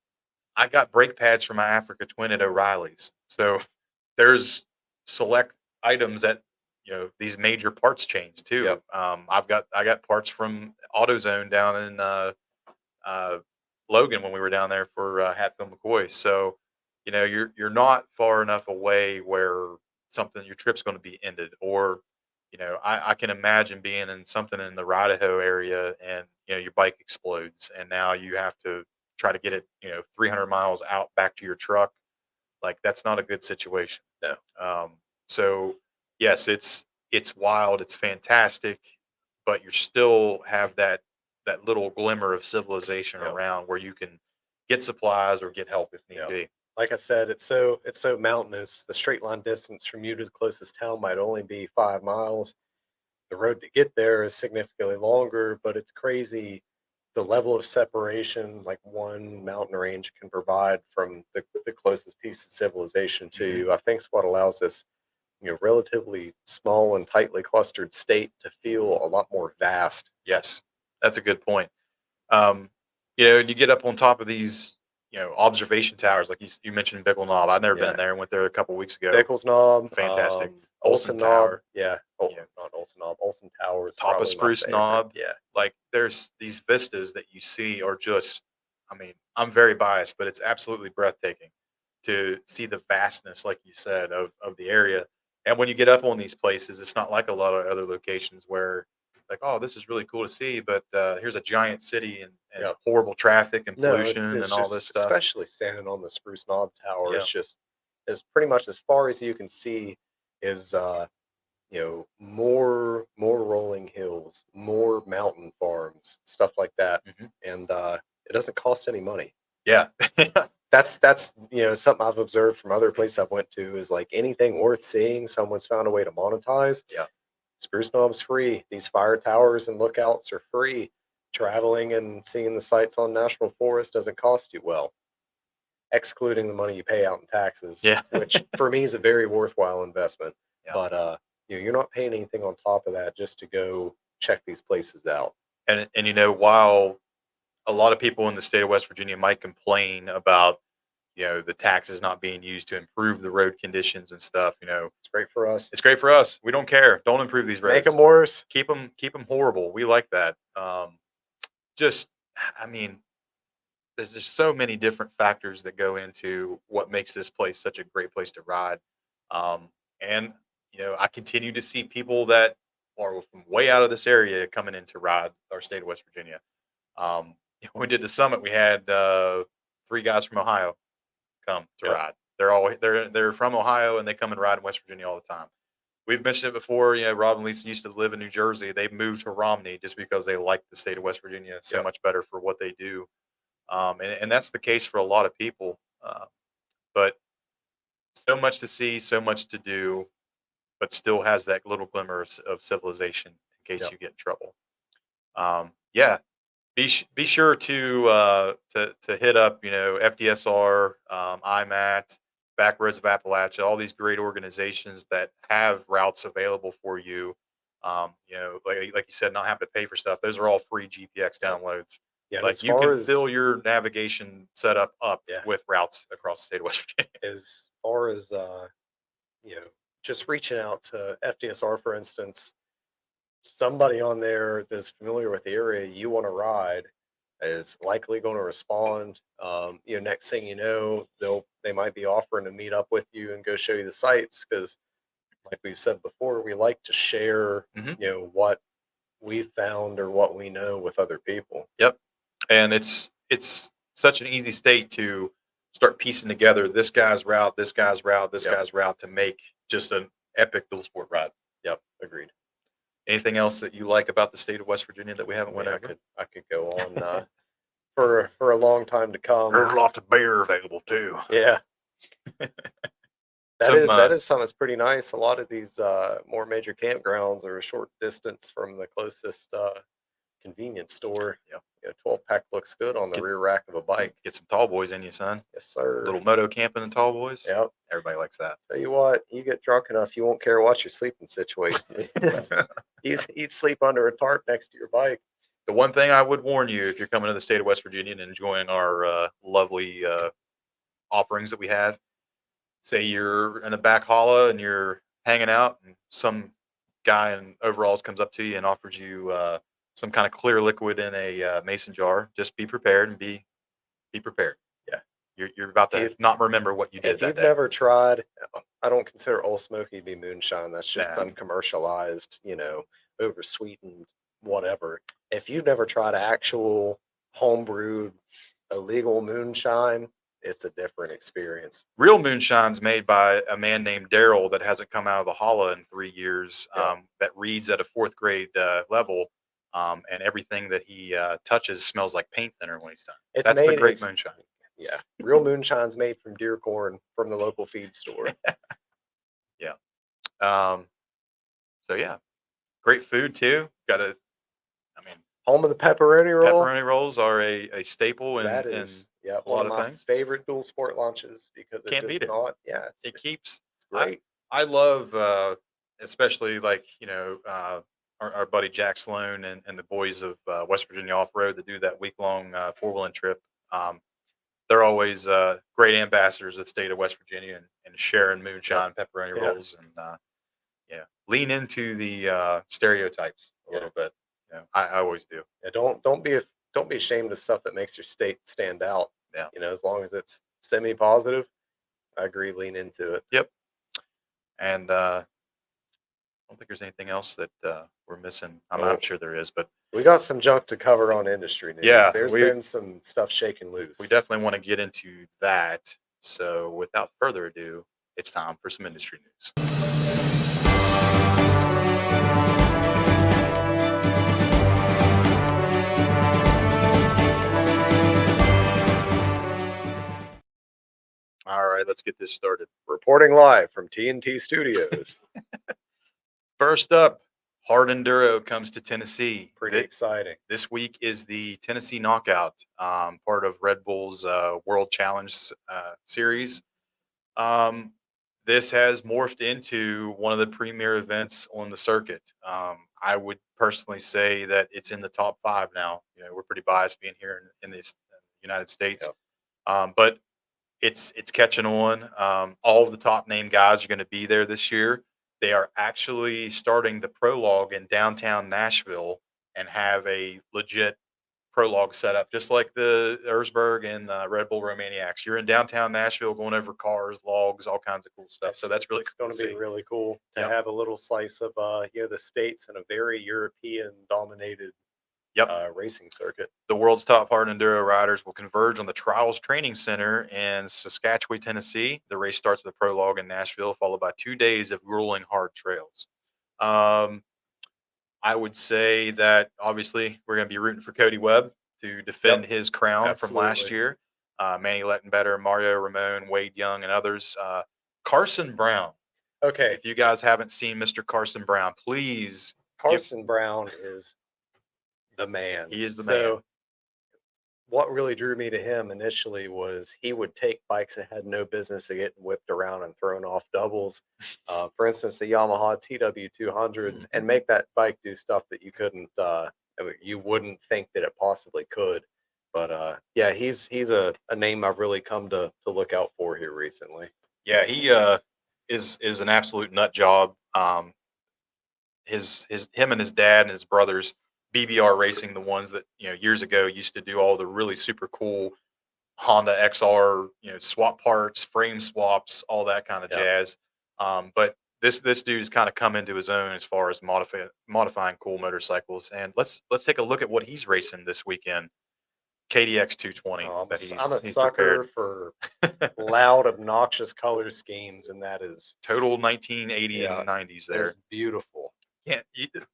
I got brake pads for my Africa Twin at O'Reilly's. So there's select items at these major parts chains too. yep, I got parts from AutoZone down in uh, Logan when we were down there for Hatfield McCoy. So you're not far enough away where something your trip's going to be ended, or I can imagine being in something in the Idaho area and your bike explodes and now you have to try to get it 300 miles out back to your truck. Like that's not a good situation. no, So yes, it's wild, it's fantastic, but you still have that little glimmer of civilization yep, around where you can get supplies or get help if need yep. be. Like I said, it's so mountainous. The straight line distance from you to the closest town might only be 5 miles. The road to get there is significantly longer, but it's crazy the level of separation like one mountain range can provide from the closest piece of civilization to Mhm. you. I think is what allows this, relatively small and tightly clustered state to feel a lot more vast. Yes, that's a good point. Um, and you get up on top of these, observation towers, like you mentioned Bickle Knob. I've never been Yeah. there. Went there a couple weeks ago. Bickles Knob, Fantastic. Olson Olson Knob. Tower, Yeah. Oh, you know, not Olson Knob. Olson Tower is top of probably my Spruce favorite. Knob. Yeah. Like there's these vistas that you see are just, I mean, I'm very biased, but it's absolutely breathtaking to see the vastness, like you said, of the area. And when you get up on these places, it's not like a lot of other locations where like, oh, this is really cool to see, but here's a giant city and Yeah. horrible traffic and No, pollution it's and all just this stuff. especially standing on the Spruce Knob Tower. Yeah. It's just as pretty much as far as you can see is more rolling hills, more mountain farms, stuff like that, Hmm. and it doesn't cost any money. Yeah. That's something I've observed from other places I've went to is like anything worth seeing, someone's found a way to monetize. Yeah. Spruce Knob's free. These fire towers and lookouts are free. Traveling and seeing the sights on National Forest doesn't cost you well, excluding the money you pay out in taxes, Yeah. which for me is a very worthwhile investment. Yeah. But you're not paying anything on top of that just to go check these places out. And while a lot of people in the state of West Virginia might complain about the taxes not being used to improve the road conditions and stuff. It's great for us. It's great for us. We don't care. Don't improve these Make them roads. worse. Keep them horrible. We like that. Just, I mean, there's just so many different factors that go into what makes this place such a great place to ride. And I continue to see people that are from way out of this area coming in to ride our state of West Virginia. When we did the summit, we had 3 guys from Ohio come to Yep. ride. They're from Ohio and they come and ride in West Virginia all the time. We've mentioned it before. Rob and Lisa used to live in New Jersey. They moved to Romney just because they like the state of West Virginia. It's so Yep. much better for what they do, and that's the case for a lot of people. But much to see, so much to do, but still has that little glimmer of civilization in case Yep. you get in trouble. Yeah, be sure to hit up, FDSR, IMAT, Backroads of Appalachia, all these great organizations that have routes available for you. Like you said, not having to pay for stuff. Those are all free GPX downloads. Yeah, and Like as you far can as fill your navigation setup up yeah, with routes across the state of West Virginia. as far as you know, just reaching out to FDSR, for instance, somebody on there that's familiar with the area you want to ride is likely going to respond. Next thing you know, they might be offering to meet up with you and go show you the sites because, like we've said before, we like to share, Mhm. what we've found or what we know with other people. Yep. And it's such an easy state to start piecing together this guy's route, this guy's route, this Yep. guy's route to make just an epic dual sport ride. Yep, agreed. Anything else that you like about the state of West Virginia that we haven't I went mean, over? I could go on for a long time to come. There's lots of beer available too. Yeah, Some that is something that's pretty nice. A lot of these more major campgrounds are a short distance from the closest convenience store. Yeah. 12-pack looks good on the Get- rear rack of a bike. get some tall boys in you, son. Yes, sir. Little moto camping and tall boys. Yep. Everybody likes that. Tell you what, you get drunk enough, you won't care what your sleeping situation is. You'd sleep under a tarp next to your bike. The one thing I would warn you if you're coming to the state of West Virginia and enjoying our lovely offerings that we have, say you're in a back holla and you're hanging out and some guy in overalls comes up to you and offers you some kind of clear liquid in a mason jar, just be prepared and be prepared. Yeah. You're about to not remember what you did If that you've day. never tried, I don't consider Old Smoky to be moonshine. That's just Nah. uncommercialized, over sweetened, whatever. If you've never tried actual homebrewed, illegal moonshine, it's a different experience. Real moonshine's made by a man named Daryl that hasn't come out of the holla in 3 years. Yeah. That reads at a fourth grade level, and everything that he touches smells like paint thinner when he's done. That's the great moonshine. Yeah, real moonshine's made from deer corn from the local feed store. Yeah. So yeah, great food too. Home of the pepperoni roll. Pepperoni rolls are a staple in That is a one lot of of my things. favorite dual sport lunches because it Can't does beat it. not. Yeah, It keeps. it's great. I love, especially like our buddy Jack Sloan and the boys of West Virginia Off Road that do that week long 4-wheeling trip. They're always great ambassadors of the state of West Virginia and sharing moonshine, pepperoni rolls, and lean into the stereotypes a little bit. I always do. Yeah, don't be ashamed of stuff that makes your state stand out. Yeah. As long as it's semi-positive, I agree. Lean into it. Yep. And I don't think there's anything else that we're missing. I'm sure there is, but we got some junk to cover on industry news. Yeah, there's been some stuff shaking loose. We definitely want to get into that. So without further ado, it's time for some industry news. All right, let's get this started. Reporting live from TNT Studios. First up, Hard Enduro comes to Tennessee. Pretty exciting. This week is the Tennessee Knockout, part of Red Bull's World Challenge series. This has morphed into one of the premier events on the circuit. I would personally say that it's in the top 5 now. We're pretty biased being here in the United States, but it's catching on. All of the top name guys are going to be there this year. They are actually starting the prologue in downtown Nashville and have a legit prologue set up, just like the Erzberg and Red Bull Romaniacs. You're in downtown Nashville going over cars, logs, all kinds of cool stuff. So that's really going to be really cool to have a little slice of the states in a very European dominated racing circuit. The world's top hard enduro riders will converge on the Trials Training Center in Saskatchewan, Tennessee. The race starts with a prologue in Nashville, followed by 2 days of grueling hard trails. I would say that obviously we're going to be rooting for Cody Webb to defend his crown from last year. Manny Lettenbetter, Mario Ramon, Wade Young, and others. Carson Brown. Okay, If you guys haven't seen Mr. Carson Brown, please Carson Brown is the man. he is the man. So what really drew me to him initially was he would take bikes that had no business of getting whipped around and thrown off doubles. For instance, the Yamaha TW200, and make that bike do stuff that you couldn't, I mean, you wouldn't think that it possibly could. But yeah, he's a name I've really come to look out for here recently. Yeah, he is an absolute nut job. His him and his dad and his brothers, BBR Racing, the ones that years ago used to do all the really super cool Honda XR, swap parts, frame swaps, all that kind of Yep. jazz. But this dude's kind of come into his own as far as modifying cool motorcycles. And let's take a look at what he's racing this weekend. KDX 220 that I'm a he's sucker prepared. for loud, obnoxious color schemes, and that is Total 1980 yeah, and 90s that is there. beautiful. Yeah,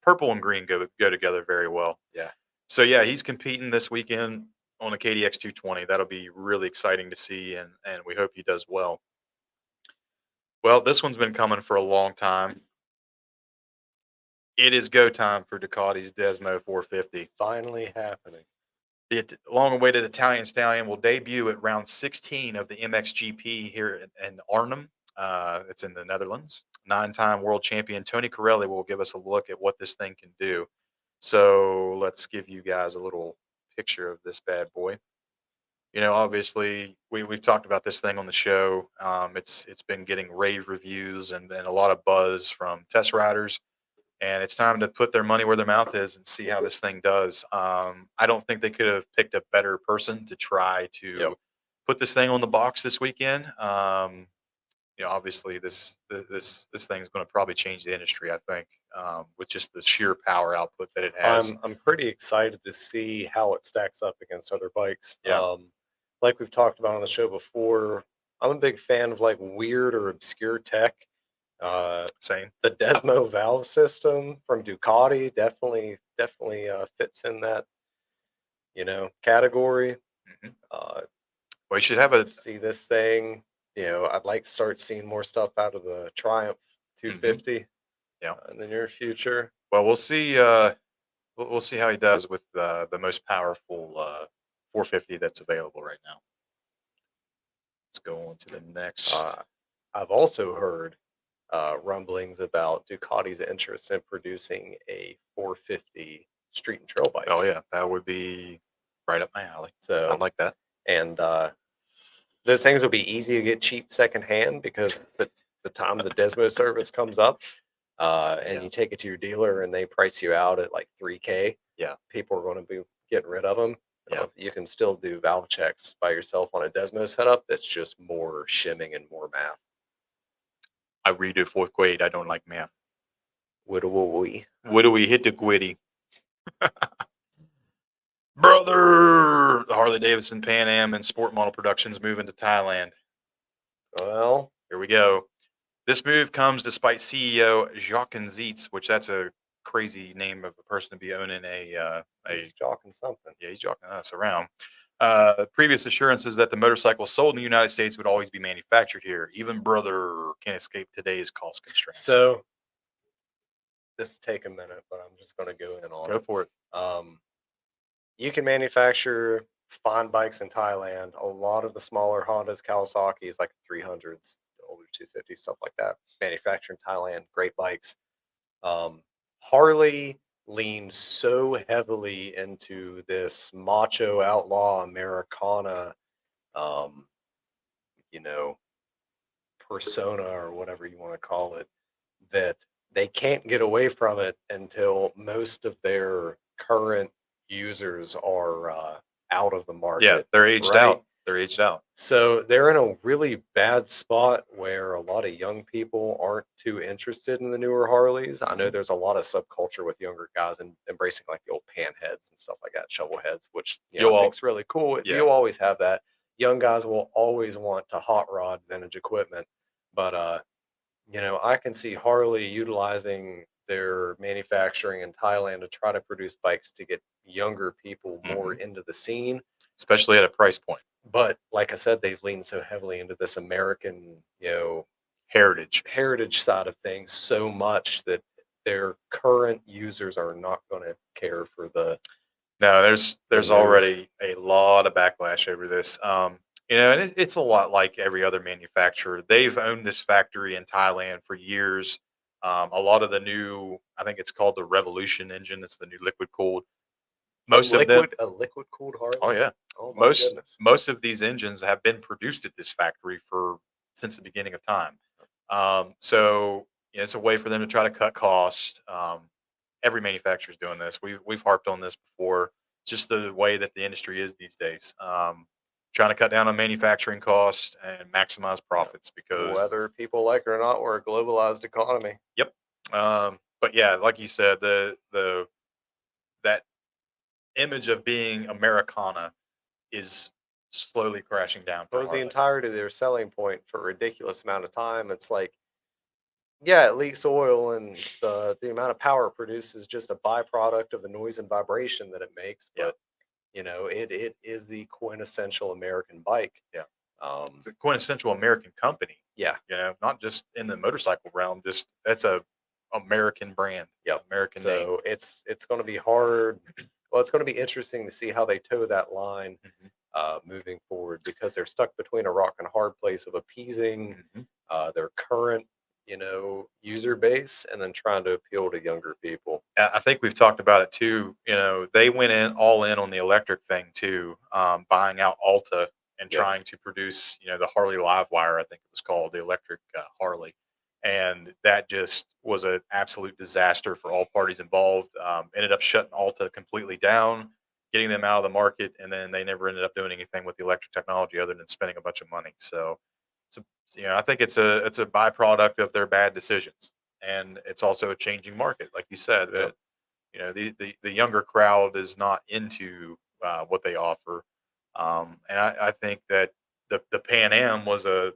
purple and green go together very well. Yeah. So yeah, he's competing this weekend on a KDX 220. That'll be really exciting to see, and we hope he does well. Well, this one's been coming for a long time. It is go time for Ducati's Desmo 450. Finally happening. The long-awaited Italian Stallion will debut at round 16 of the MXGP here in Arnhem. It's in the Netherlands. 9-time world champion Tony Corelli will give us a look at what this thing can do. So let's give you guys a little picture of this bad boy. Obviously, we've talked about this thing on the show. It's been getting rave reviews and a lot of buzz from test riders, and it's time to put their money where their mouth is and see how this thing does. I don't think they could have picked a better person to try to Yep. put this thing on the box this weekend. Obviously, this thing is going to probably change the industry. I think with just the sheer power output that it has. I'm pretty excited to see how it stacks up against other bikes. Yeah. Like we've talked about on the show before, I'm a big fan of like weird or obscure tech. Same. The Desmo valve system from Ducati definitely fits in that category. Hmm. Uh, Well, you should have a. see this thing. I'd like to start seeing more stuff out of the Triumph 250. Yeah. In the near future. Well, we'll see. We'll see how he does with the most powerful 450 that's available right now. Let's go on to the next. I've also heard rumblings about Ducati's interest in producing a 450 street and trail bike. Oh yeah, that would be right up my alley. So I like that. And those things will be easy to get cheap secondhand because the time the Desmo service comes up and you take it to your dealer and they price you out at like $3K. Yeah, people are going to be getting rid of them. Yeah. You can still do valve checks by yourself on a Desmo setup. That's just more shimming and more math. I redo fourth grade. I don't like math. What do we hit the quitty? Brother, Harley Davidson, Pan Am, and Sport Model Productions moving to Thailand. Well, here we go. This move comes despite CEO Jacques Zietz, which that's a crazy name of a person to be owning he's jocking something. Yeah, he's jocking us around. Previous assurances that the motorcycle sold in the United States would always be manufactured here. Even brother can't escape today's cost constraints. So this will take a minute, but I'm just going to go in on Go for it. You can manufacture fine bikes in Thailand. A lot of the smaller Hondas, Kawasaki's, like 300s, older 250s, stuff like that, manufactured in Thailand. Great bikes. Harley leaned so heavily into this macho outlaw Americana, persona or whatever you want to call it, that they can't get away from it until most of their current users are out of the market. Yeah, they're aged out. They're aged out. So they're in a really bad spot where a lot of young people aren't too interested in the newer Harleys. I know there's a lot of subculture with younger guys and embracing like the old pan heads and stuff like that, shovel heads, which I think's really cool. Yeah. You'll always have that. Young guys will always want to hot rod vintage equipment, but I can see Harley utilizing their manufacturing in Thailand to try to produce bikes to get younger people more into the scene, especially at a price point. But like I said, they've leaned so heavily into this American, heritage side of things so much that their current users are not going to care for the No, there's move. already a lot of backlash over this. And it's a lot like every other manufacturer. They've owned this factory in Thailand for years. A lot of the new, I think it's called the Revolution engine. It's the new liquid cooled. Most of them, A liquid cooled oh Harley. yeah, Oh my most goodness. most of these engines have been produced at this factory for since the beginning of time. So it's a way for them to try to cut costs. Every manufacturer is doing this. We've harped on this before. Just the way that the industry is these days. Trying to cut down on manufacturing costs and maximize profits because Whether people like it or not, we're a globalized economy. yep. But yeah, like you said, the that image of being Americana is slowly crashing down What for was the Harley. entirety of their selling point for a ridiculous amount of time? It's like, yeah, it leaks oil, and the amount of power it produces is just a byproduct of the noise and vibration that it makes. Yeah, But it is the quintessential American bike. yeah. Um, It's a quintessential American company. yeah, Not just in the motorcycle realm. Just that's a American brand, yep. American name. So it's going to be hard. Well, it's going to be interesting to see how they toe that line Mhm, moving forward, because they're stuck between a rock and a hard place of appeasing mhm. their current, user base, and then trying to appeal to younger people. I think we've talked about it too. They went in all in on the electric thing too, buying out Alta and Yeah. trying to produce, the Harley Livewire, I think it was called, the electric Harley, and that just was an absolute disaster for all parties involved. Ended up shutting Alta completely down, getting them out of the market, and then they never ended up doing anything with the electric technology other than spending a bunch of money. So I think it's a byproduct of their bad decisions, and it's also a changing market, like you said. Yep. That the younger crowd is not into what they offer, and I think that the Pan Am was a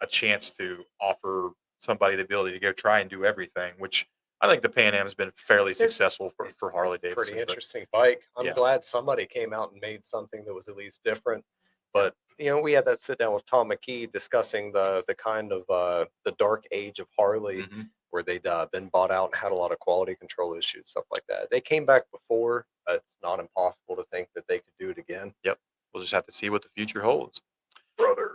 chance to offer somebody the ability to go try and do everything, which I think the Pan Am has been fairly There's successful it's for Harley it's a pretty Davidson. But interesting bike. I'm yeah, glad somebody came out and made something that was at least different. yeah, But we had that sit down with Tom McKee discussing the kind of the dark age of Harley, hmm where they'd been bought out and had a lot of quality control issues, stuff like that. They came back before. It's not impossible to think that they could do it again. yep. We'll just have to see what the future holds. Brother.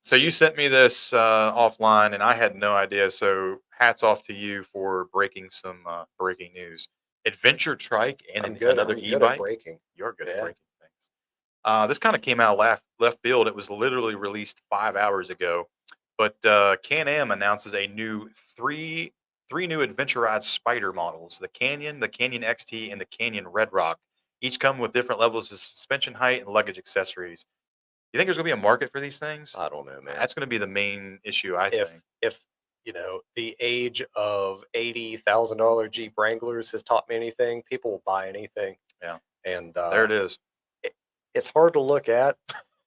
So you sent me this offline, and I had no idea. So hats off to you for breaking some breaking news. Adventure trike and I'm good. another I'm good at e-bike. breaking. You're good at Yeah. breaking things. This kind of came out left field. It was literally released 5 hours ago, but Can-Am announces a new three new adventure ride Spider models: the Canyon XT, and the Canyon Red Rock. Each come with different levels of suspension height and luggage accessories. You think there's gonna be a market for these things? I don't know, man. That's gonna be the main issue, I if think. if the age of $80,000 Jeep Wranglers has taught me anything, people will buy anything. Yeah, And there it is. it, it's hard to look at.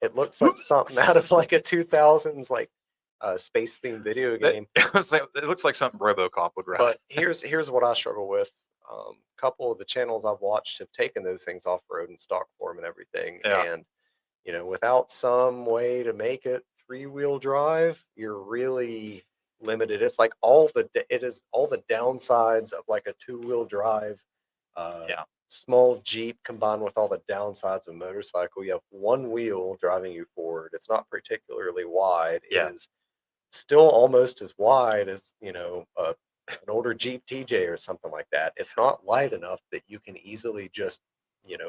It looks like something out of like a 2000s like space themed video That game. it looks like something RoboCop would ride. But here's what I struggle with. A couple of the channels I've watched have taken those things off road in stock form and everything, Yeah, and without some way to make it three-wheel drive, you're really limited. It's like it is all the downsides of like a two-wheel drive uh, yeah, small Jeep combined with all the downsides of a motorcycle. You have one wheel driving you forward. It's not particularly wide. It yeah. is still almost as wide as an older Jeep TJ or something like that. It's not light enough that you can easily just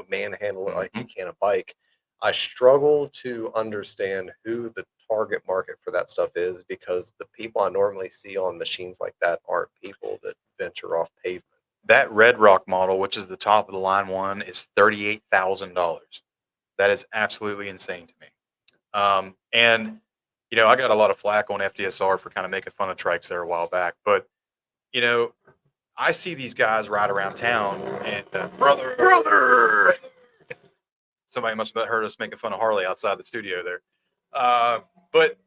manhandle it like you Mhm. can a bike. I struggle to understand who the target market for that stuff is, because the people I normally see on machines like that aren't people that venture off pavement. That Red Rock model, which is the top of the line one, is $38,000. That is absolutely insane to me. And I got a lot of flack on FDSR for kind of making fun of trikes there a while back, but you know, I see these guys ride around town, and brother, somebody must have heard us making fun of Harley outside the studio there. But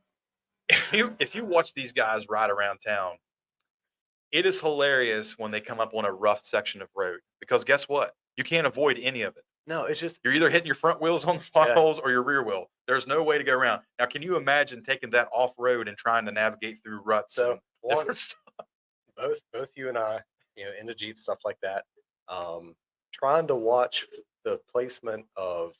if you watch these guys ride around town, it is hilarious when they come up on a rough section of road, because guess what? You can't avoid any of it. No, it's just You're either hitting your front wheels on the potholes or your rear wheel. There's no way to go around. Now, can you imagine taking that off road and trying to navigate through ruts so and one. different stuff? Both you and I, into Jeep stuff like that. Trying to watch the placement of,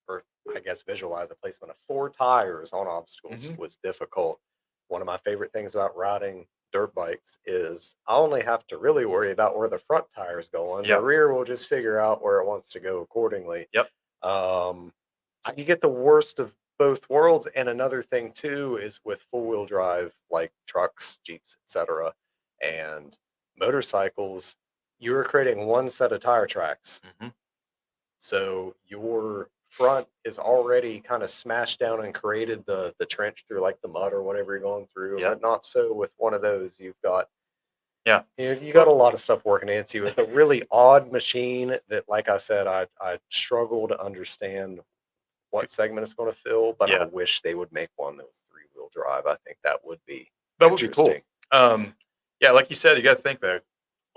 or I guess visualize the placement of four tires on obstacles Mhm. was difficult. One of my favorite things about riding dirt bikes is I only have to really worry about where the front tire is going. The Yeah. rear will just figure out where it wants to go accordingly. Yep. Um, so you get the worst of both worlds. And another thing too is with full wheel drive, like trucks, Jeeps, etc., and motorcycles, you are creating one set of tire tracks. Mhm. So your front is already kind of smashed down and created the trench through like the mud or whatever you're going through. Yeah. But not so with one of those. You've got Yeah. you got a lot of stuff working against you. It's a really odd machine that, like I said, I struggle to understand what segment it's going to fill, but I Yeah. wish they would make one that was three-wheel drive. I think that would be That would be cool. interesting. Yeah, like you said, you got to think though.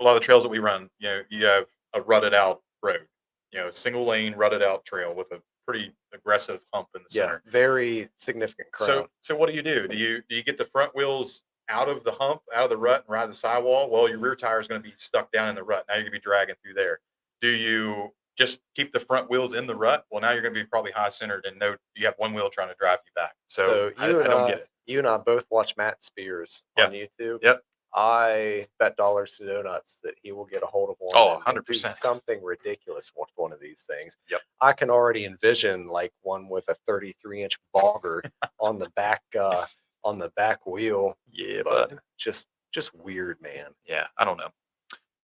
A lot of the trails that we run, you have a rutted out road, single lane rutted out trail with a pretty aggressive hump in the Yeah, center. very significant crown. So what do you do? Do you get the front wheels out of the hump, out of the rut, and ride the sidewall? Well, your rear tire is going to be stuck down in the rut. Now you're going to be dragging through there. Do you just keep the front wheels in the rut? Well, now you're going to be probably high centered and you have one wheel trying to drive you back. So you I and don't I, get it. you and I both watch Matt Spears Yeah. on YouTube. Yep. I bet dollars to donuts that he will get a hold of one Oh, and do 100%. something ridiculous with one of these things. Yep. I can already envision like one with a 33-inch bogger on the back wheel. Yeah, But bud. just weird, man. Yeah, I don't know.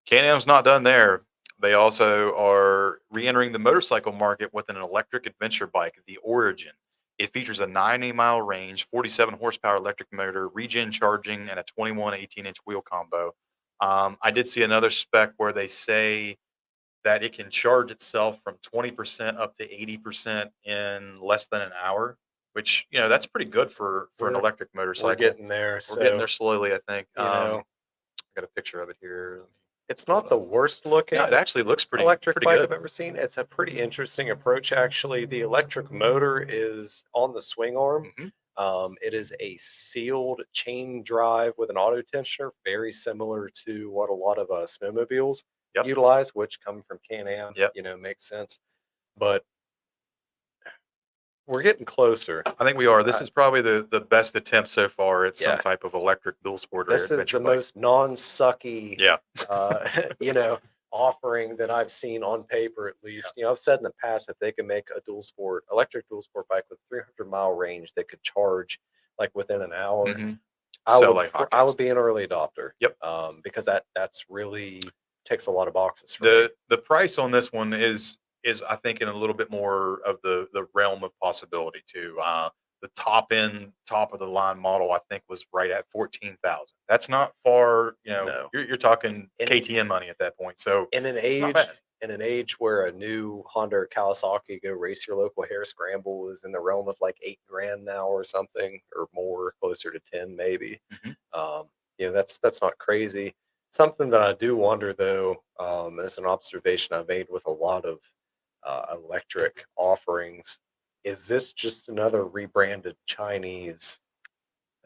Can-Am's not done there. They also are re-entering the motorcycle market with an electric adventure bike, the Origin. It features a 90-mile range, 47 horsepower electric motor, regen charging, and a 21 18-inch wheel combo. I did see another spec where they say that it can charge itself from 20% up to 80% in less than an hour, which that's pretty good for an We're electric motorcycle. we're getting there. We're getting So there slowly, I think. you know, I got a picture of it here. Let me it's pull it not the up. worst looking No, it actually looks pretty electric bike good. I've ever seen. It's a pretty interesting approach, actually. The electric motor is on the swing arm. Mhm. It is a sealed chain drive with an auto tensioner, very similar to what a lot of snowmobiles Yep. utilize, which come from Can-Am. Yep. Makes sense. But we're getting closer. I think we are. This is probably the best attempt so far at some Yeah. type of electric dual sport or This is adventure the bike. most non-sucky, Yeah. offering that I've seen on paper, at least. I've said in the past if they can make a electric dual sport bike with 300-mile range that could charge like within an hour, Mhm. I Sell would like I hotcakes. would be an early adopter. Yep. Because that's really ticks a lot of boxes for me. The price on this one is I think in a little bit more of the realm of possibility too. The top of the line model I think was right at 14,000. That's not far. No. You're talking And- KTM money at that point. So In an it's not age bad. in an age where a new Honda or Kawasaki go race your local hare scramble is in the realm of like 8 grand now or something, or more, closer to 10 maybe. Mhm. That's not crazy. Something that I do wonder though, as an observation I made with a lot of electric offerings, is this just another rebranded Chinese,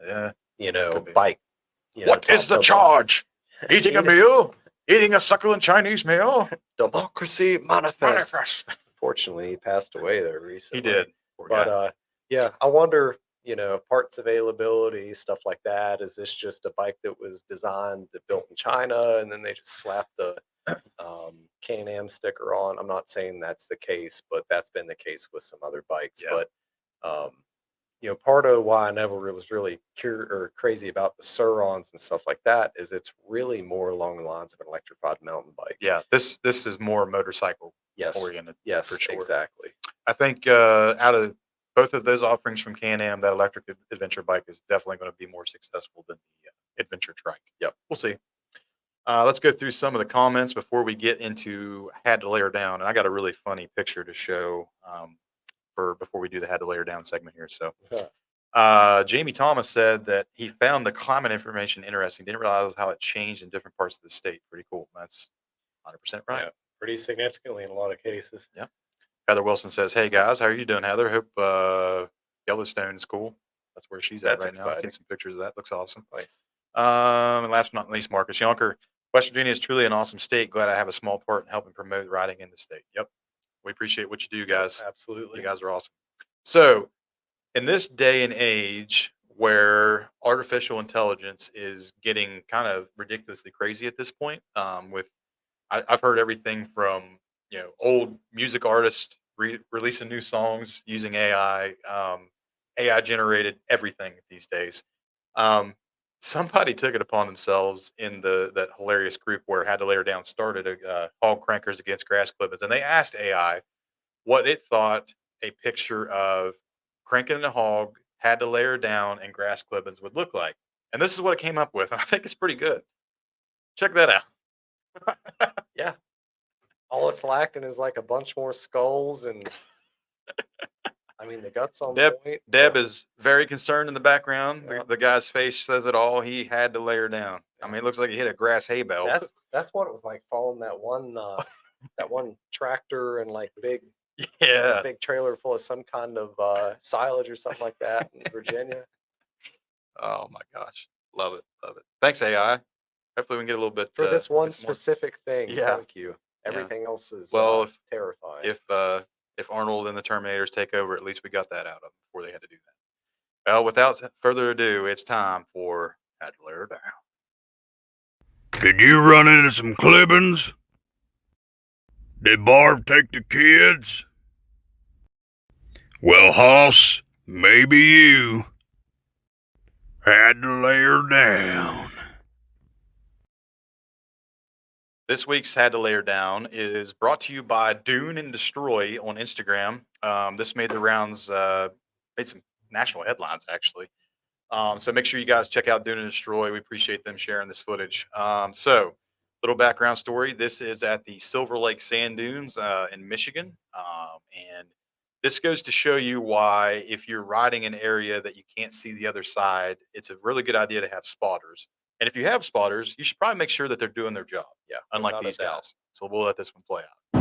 Yeah. Could be. bike? What is top the of charge? Eating You a meal? Eating a succulent Chinese meal? Democracy manifest. Manifest. Fortunately, he passed away there He recently. did. Poor guy. But yeah, I wonder, parts availability, stuff like that. Is this just a bike that was designed, built in China, and then they just slapped the Can-Am sticker on? I'm not saying that's the case, but that's been the case with some other bikes. Yeah. But part of why I never was really crazy about the Surons and stuff like that is it's really more along the lines of an electrified mountain bike. Yeah, this is more motorcycle Yes. oriented. Yes. For sure. Exactly. I think out of both of those offerings from Can-Am, that electric adventure bike is definitely going to be more successful than the adventure trike. Yep. We'll see. Let's go through some of the comments before we get into had to layer down. And I got a really funny picture to show for before we do the had to layer down segment here. So Jamie Thomas said that he found the climate information interesting. Didn't realize how it changed in different parts of the state. Pretty cool. That's 100% right. Yeah, pretty significantly in a lot of cases. Yeah. Heather Wilson says, "Hey guys, how are you doing, Heather? Hope Yellowstone is cool." That's where she's at That's right now. I've seen exciting. some pictures of that. Looks awesome. Nice. And last but not least, Marcus Yonker. West Virginia is truly an awesome state. Glad I have a small part in helping promote riding in the state. Yep. We appreciate what you do, Yep, guys. absolutely. You guys are awesome. So, in this day and age where artificial intelligence is getting kind of ridiculously crazy at this point, with I've heard everything from old music artists releasing new songs using AI, AI generated everything these days. Um, Somebody took it upon themselves in that hilarious group where Had to Layer Down started hog crankers against grass clippings, and they asked AI what it thought a picture of cranking a hog, had to layer down, and grass clippings would look like. And this is what it came up with. And I think it's pretty good. Check that out. Yeah. All it's lacking is like a bunch more skulls and I mean the guts on Deb, point. Deb but- is very concerned in the background. Yeah. The guy's face says it all. He had to layer down. I mean, it looks like he hit a grass hay bale. That's what it was like following that one tractor and like Yeah. big trailer full of some kind of silage or something like that in Virginia. Oh my gosh. Love it. Love it. Thanks, AI. Hopefully we can get a little bit For this one get some more- specific thing, Yeah. thank you. Everything else is Well, terrifying. if Arnold and the Terminators take over, at least we got that out of them before they had to do that. Well, without further ado, it's time for Had to Layer Down. Did you run into some clippings? Did Barb take the kids? Well, Hoss, maybe you had to lay her down. This week's Had to Layer Down is brought to you by Dune and Destroy on Instagram. This made the rounds, made some national headlines, actually. So make sure you guys check out Dune and Destroy. We appreciate them sharing this footage. So, little background story. This is at the Silver Lake Sand Dunes in Michigan. And this goes to show you why, if you're riding an area that you can't see the other side, it's a really good idea to have spotters. And if you have spotters, you should probably make sure that they're doing their job. Yeah, Unlike without a these doubt. guys. So we'll let this one play out.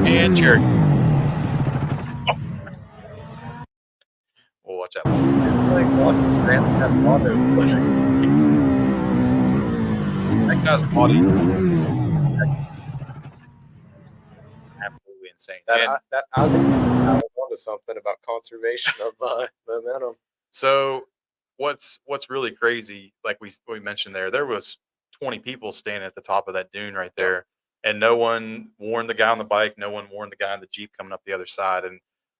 And Cherry. We'll watch out. It's like watching Grand Theft Auto. That guy's body. Absolutely insane. And I was onto something about conservation of momentum. so what's really crazy, like we mentioned there was 20 people standing at the top of that dune right there, and no one warned the guy on the bike, no one warned the guy in the Jeep coming up the other side, and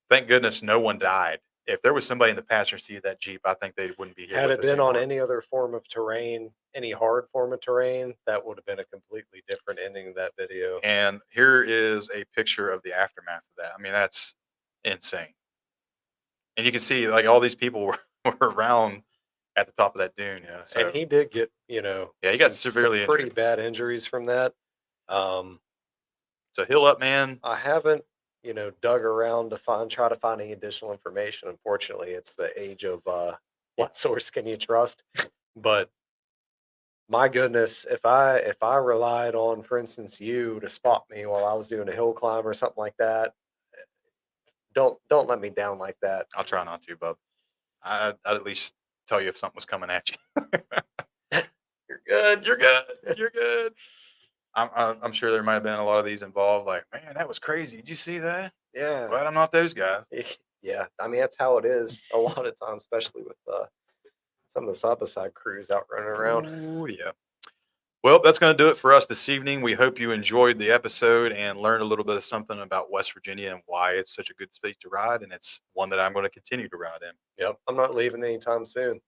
thank goodness no one died. If there was somebody in the passenger seat of that Jeep, I think they wouldn't be here. Had with it us been on anymore. any other form of terrain, any hard form of terrain, that would have been a completely different ending of that video. And here is a picture of the aftermath of that. I mean, that's insane. And you can see like all these people were around at the top of that dune. Yeah. So And he did get, yeah, he got severely pretty injured. bad injuries from that. So heal up, man. I haven't, dug around to try to find any additional information. Unfortunately, it's the age of what source can you trust? But my goodness, if I relied on, for instance, you to spot me while I was doing a hill climb or something like that, don't let me down like that. I'll try not to, bub. I'd at least tell you if something was coming at you. You're good. You're good. You're good. I'm sure there might have been a lot of these involved. Like, man, that was crazy. Did you see that? Yeah. Glad I'm not those guys. Yeah. I mean, that's how it is a lot of times, especially with some of the side-by-side crews out running around. Oh, yeah. Well, that's going to do it for us this evening. We hope you enjoyed the episode and learned a little bit of something about West Virginia and why it's such a good state to ride. And it's one that I'm going to continue to ride in. Yep. I'm not leaving anytime soon.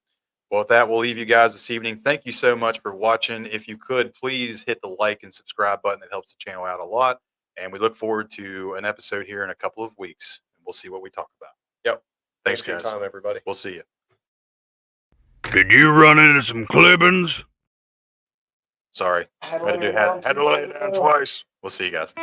Well, with that, we'll leave you guys this evening. Thank you so much for watching. If you could, please hit the like and subscribe button. It helps the channel out a lot. And we look forward to an episode here in a couple of weeks. We'll see what we talk about. Yep. Thanks for your guys. time, everybody. We'll see you. Did you run into some clippings? Sorry. Had to lay it down twice. We'll see you guys.